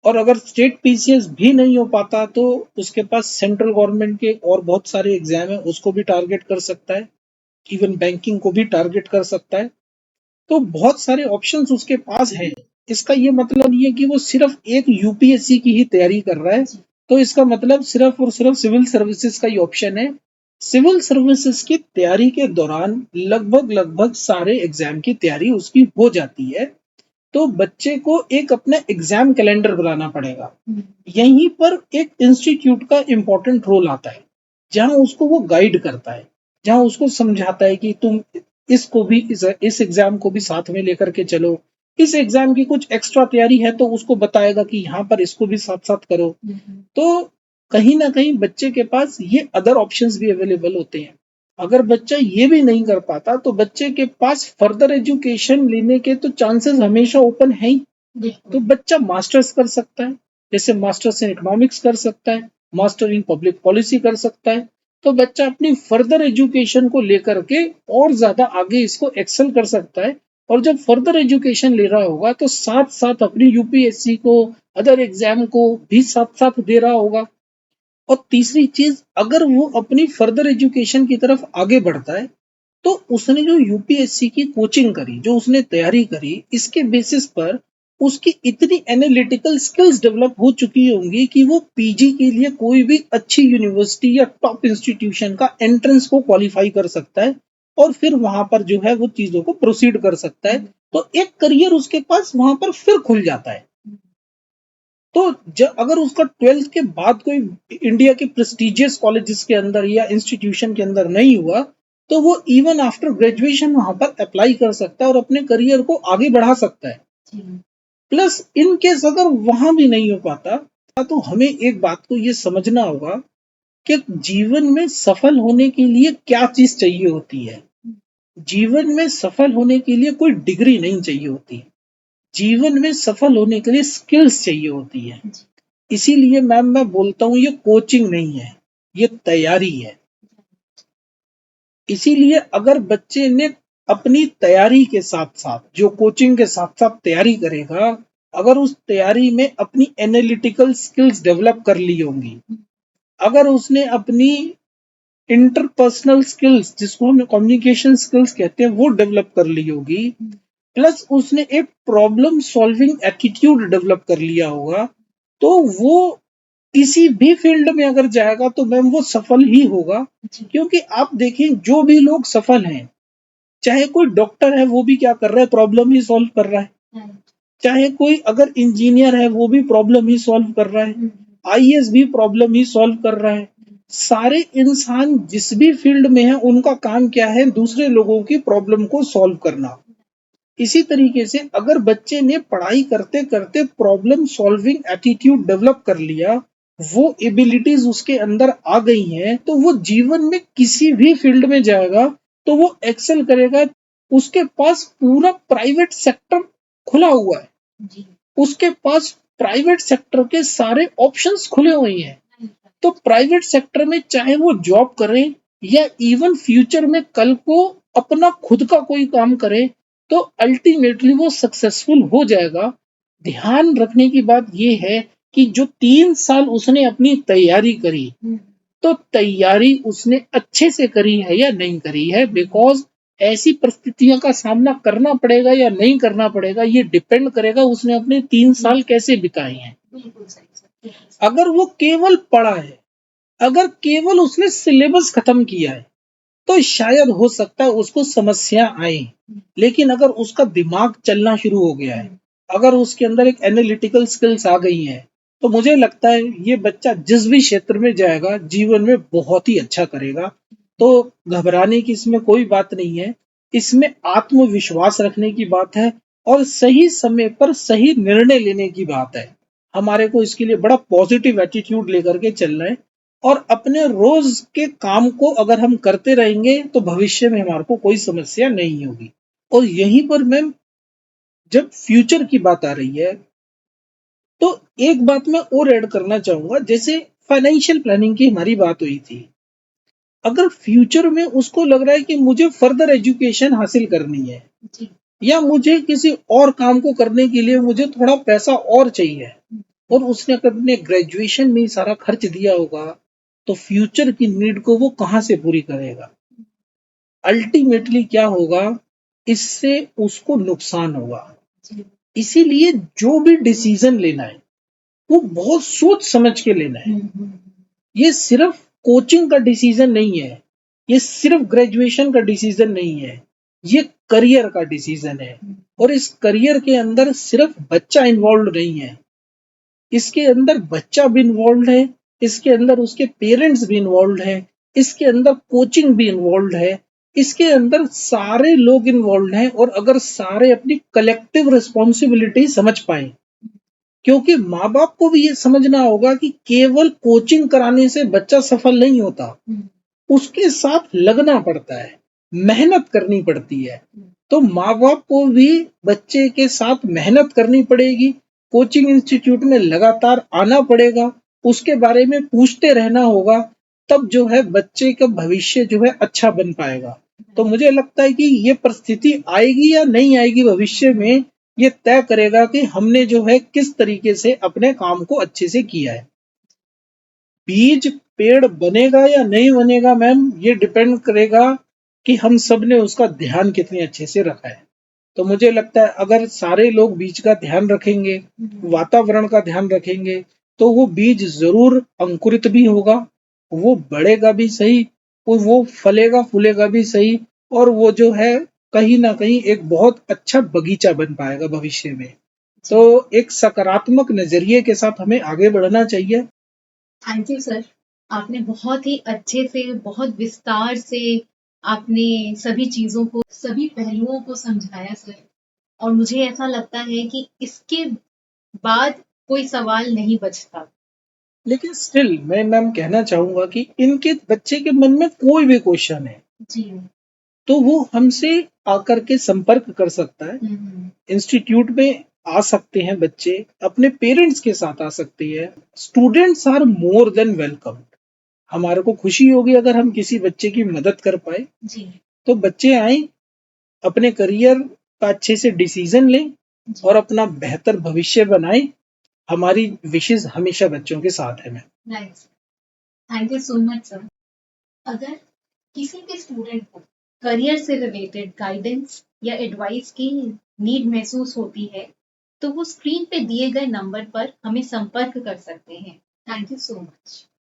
और अगर स्टेट पीसीएस भी नहीं हो पाता तो उसके पास सेंट्रल गवर्नमेंट के और बहुत सारे एग्जाम है, उसको भी टारगेट कर सकता है, इवन बैंकिंग को भी टारगेट कर सकता है। तो बहुत सारे ऑप्शंस उसके पास हैं। इसका ये मतलब नहीं है कि वो सिर्फ एक यूपीएससी की ही तैयारी कर रहा है, तो इसका मतलब सिर्फ और सिर्फ सिविल सर्विसेज का ही ऑप्शन है। सिविल सर्विसेज की तैयारी के दौरान लगभग लगभग सारे एग्जाम की तैयारी उसकी हो जाती है। तो बच्चे को एक अपना एग्जाम कैलेंडर बनाना पड़ेगा। यहीं पर एक इंस्टीट्यूट का इम्पोर्टेंट रोल आता है, जहां उसको वो गाइड करता है, जहां उसको समझाता है कि तुम इसको भी इस एग्जाम को भी साथ में लेकर के चलो। इस एग्जाम की कुछ एक्स्ट्रा तैयारी है तो उसको बताएगा कि यहाँ पर इसको भी साथ साथ करो। तो कहीं ना कहीं बच्चे के पास ये अदर ऑप्शंस भी अवेलेबल होते हैं। अगर बच्चा ये भी नहीं कर पाता तो बच्चे के पास फर्दर एजुकेशन लेने के तो चांसेस हमेशा ओपन है ही। तो बच्चा मास्टर्स कर सकता है, जैसे मास्टर्स इन इकोनॉमिक्स कर सकता है, मास्टर इन पब्लिक पॉलिसी कर सकता है। तो बच्चा अपनी फर्दर एजुकेशन को लेकर के और ज्यादा आगे इसको एक्सेल कर सकता है। और जब फर्दर एजुकेशन ले रहा होगा तो साथ साथ अपनी यूपीएससी को, अदर एग्जाम को भी साथ साथ दे रहा होगा। और तीसरी चीज, अगर वो अपनी फर्दर एजुकेशन की तरफ आगे बढ़ता है तो उसने जो यूपीएससी की कोचिंग करी, जो उसने तैयारी करी, इसके बेसिस पर उसकी इतनी एनालिटिकल स्किल्स डेवलप हो चुकी होंगी कि वो पीजी के लिए कोई भी अच्छी यूनिवर्सिटी या टॉप इंस्टीट्यूशन का एंट्रेंस को क्वालिफाई कर सकता है और फिर वहां पर जो है वो चीजों को प्रोसीड कर सकता है। तो एक करियर उसके पास वहां पर फिर खुल जाता है। तो अगर उसका 12th के बाद कोई इंडिया के प्रेस्टिजियस कॉलेजेस के अंदर या इंस्टीट्यूशन के अंदर नहीं हुआ तो वो इवन आफ्टर ग्रेजुएशन वहां पर अप्लाई कर सकता है और अपने करियर को आगे बढ़ा सकता है। प्लस इन केस अगर वहां भी नहीं हो पाता तो हमें एक बात को ये समझना होगा कि जीवन में सफल होने के लिए क्या चीज चाहिए होती है। जीवन में सफल होने के लिए कोई डिग्री नहीं चाहिए होती, जीवन में सफल होने के लिए स्किल्स चाहिए होती है। इसीलिए मैम मैं बोलता हूँ ये कोचिंग नहीं है, ये तैयारी है। इसीलिए अगर बच्चे ने अपनी तैयारी के साथ साथ, जो कोचिंग के साथ साथ तैयारी करेगा, अगर उस तैयारी में अपनी एनालिटिकल स्किल्स डेवलप कर ली होंगी, अगर उसने अपनी इंटरपर्सनल स्किल्स, जिसको हम कम्युनिकेशन स्किल्स कहते हैं, वो डेवलप कर ली होगी, प्लस उसने एक प्रॉब्लम सॉल्विंग एटीट्यूड डेवलप कर लिया होगा, तो वो किसी भी फील्ड में अगर जाएगा तो मैम वो सफल ही होगा। क्योंकि आप देखें जो भी लोग सफल हैं, चाहे कोई डॉक्टर है वो भी क्या कर रहा है, प्रॉब्लम ही सॉल्व कर रहा है। चाहे कोई अगर इंजीनियर है वो भी प्रॉब्लम ही सॉल्व कर रहा है, आईएएस भी प्रॉब्लम ही सॉल्व कर रहा है। सारे इंसान जिस भी फील्ड में है उनका काम क्या है, दूसरे लोगों की प्रॉब्लम को सॉल्व करना। इसी तरीके से अगर बच्चे ने पढ़ाई करते करते प्रॉब्लम सॉल्विंग एटीट्यूड डेवलप कर लिया, वो एबिलिटीज उसके अंदर आ गई हैं, तो वो जीवन में किसी भी फील्ड में जाएगा तो वो एक्सेल करेगा। उसके पास पूरा प्राइवेट सेक्टर खुला हुआ है, उसके पास प्राइवेट सेक्टर के सारे ऑप्शंस खुले हुए हैं। तो प्राइवेट सेक्टर में चाहे वो जॉब करे या इवन फ्यूचर में कल को अपना खुद का कोई काम करे तो अल्टीमेटली वो सक्सेसफुल हो जाएगा। ध्यान रखने की बात ये है कि जो 3 साल उसने अपनी तैयारी करी, तो तैयारी उसने अच्छे से करी है या नहीं करी है, बिकॉज ऐसी परिस्थितियों का सामना करना पड़ेगा या नहीं करना पड़ेगा ये डिपेंड करेगा उसने अपने 3 साल कैसे बिताए हैं। अगर वो केवल पढ़ा है अगर केवल उसने सिलेबस खत्म किया है तो शायद हो सकता है उसको समस्या आए, लेकिन अगर उसका दिमाग चलना शुरू हो गया है, अगर उसके अंदर एक एनालिटिकल स्किल्स आ गई हैं, तो मुझे लगता है ये बच्चा जिस भी क्षेत्र में जाएगा जीवन में बहुत ही अच्छा करेगा। तो घबराने की इसमें कोई बात नहीं है, इसमें आत्मविश्वास रखने की बात है और सही समय पर सही निर्णय लेने की बात है। हमारे को इसके लिए बड़ा पॉजिटिव एटीट्यूड लेकर के चलना है और अपने रोज के काम को अगर हम करते रहेंगे तो भविष्य में हमारे को कोई समस्या नहीं होगी। और यहीं पर मैम जब फ्यूचर की बात आ रही है तो एक बात मैं और ऐड करना चाहूंगा, जैसे फाइनेंशियल प्लानिंग की हमारी बात हुई थी। अगर फ्यूचर में उसको लग रहा है कि मुझे फर्दर एजुकेशन हासिल करनी है जी। या मुझे किसी और काम को करने के लिए मुझे थोड़ा पैसा और चाहिए और उसने अपने ग्रेजुएशन में ही सारा खर्च दिया होगा, तो फ्यूचर की नीड को वो कहाँ से पूरी करेगा? अल्टीमेटली क्या होगा, इससे उसको नुकसान होगा। जी। इसीलिए जो भी डिसीजन लेना है वो बहुत सोच समझ के लेना है। ये सिर्फ कोचिंग का डिसीजन नहीं है, ये सिर्फ ग्रेजुएशन का डिसीजन नहीं है, ये करियर का डिसीजन है। और इस करियर के अंदर सिर्फ बच्चा इन्वॉल्व नहीं है, इसके अंदर बच्चा भी इन्वॉल्व है, इसके अंदर उसके पेरेंट्स भी इन्वॉल्व है, इसके अंदर कोचिंग भी इन्वॉल्व है, इसके अंदर सारे लोग इन्वॉल्व हैं। और अगर सारे अपनी कलेक्टिव रिस्पॉन्सिबिलिटी समझ पाए, क्योंकि माँ बाप को भी ये समझना होगा कि केवल कोचिंग कराने से बच्चा सफल नहीं होता, उसके साथ लगना पड़ता है, मेहनत करनी पड़ती है। तो माँ बाप को भी बच्चे के साथ मेहनत करनी पड़ेगी, कोचिंग इंस्टीट्यूट में लगातार आना पड़ेगा, उसके बारे में पूछते रहना होगा, तब जो है बच्चे का भविष्य जो है अच्छा बन पाएगा। तो मुझे लगता है कि ये परिस्थिति आएगी या नहीं आएगी भविष्य में, ये तय करेगा कि हमने जो है किस तरीके से अपने काम को अच्छे से किया है। बीज पेड़ बनेगा या नहीं बनेगा मैम, ये डिपेंड करेगा कि हम सब ने उसका ध्यान कितने अच्छे से रखा है। तो मुझे लगता है अगर सारे लोग बीज का ध्यान रखेंगे, वातावरण का ध्यान रखेंगे, तो वो बीज जरूर अंकुरित भी होगा, वो बढ़ेगा भी सही, वो फलेगा फूलेगा भी सही, और वो जो है कहीं ना कहीं एक बहुत अच्छा बगीचा बन पाएगा भविष्य में। तो एक सकारात्मक नजरिए के साथ हमें आगे बढ़ना चाहिए। थैंक यू सर, आपने बहुत ही अच्छे से, बहुत विस्तार से आपने सभी चीजों को, सभी पहलुओं को समझाया सर। और मुझे ऐसा लगता है कि इसके बाद कोई सवाल नहीं बचता। लेकिन स्टिल मैं मैम कहना चाहूंगा कि इनके बच्चे के मन में कोई भी क्वेश्चन है जी। तो वो हमसे आकर के संपर्क कर सकता है। इंस्टीट्यूट में आ सकते हैं बच्चे, अपने पेरेंट्स के साथ आ सकते हैं। Students are more than welcome. हमारे को खुशी होगी अगर हम किसी बच्चे की मदद कर पाए। जी। तो बच्चे आए, अपने करियर का अच्छे से डिसीजन लें और अपना बेहतर भविष्य बनाएं। हमारी विशेष हमेशा बच्चों के साथ है ma'am. Nice, thank you so much sir. अगर किसी भी स्टूडेंट को करियर से रिलेटेड गाइडेंस या एडवाइस की नीड महसूस होती है, तो वो स्क्रीन पे दिए गए नंबर पर हमें संपर्क कर सकते हैं। Thank you so much.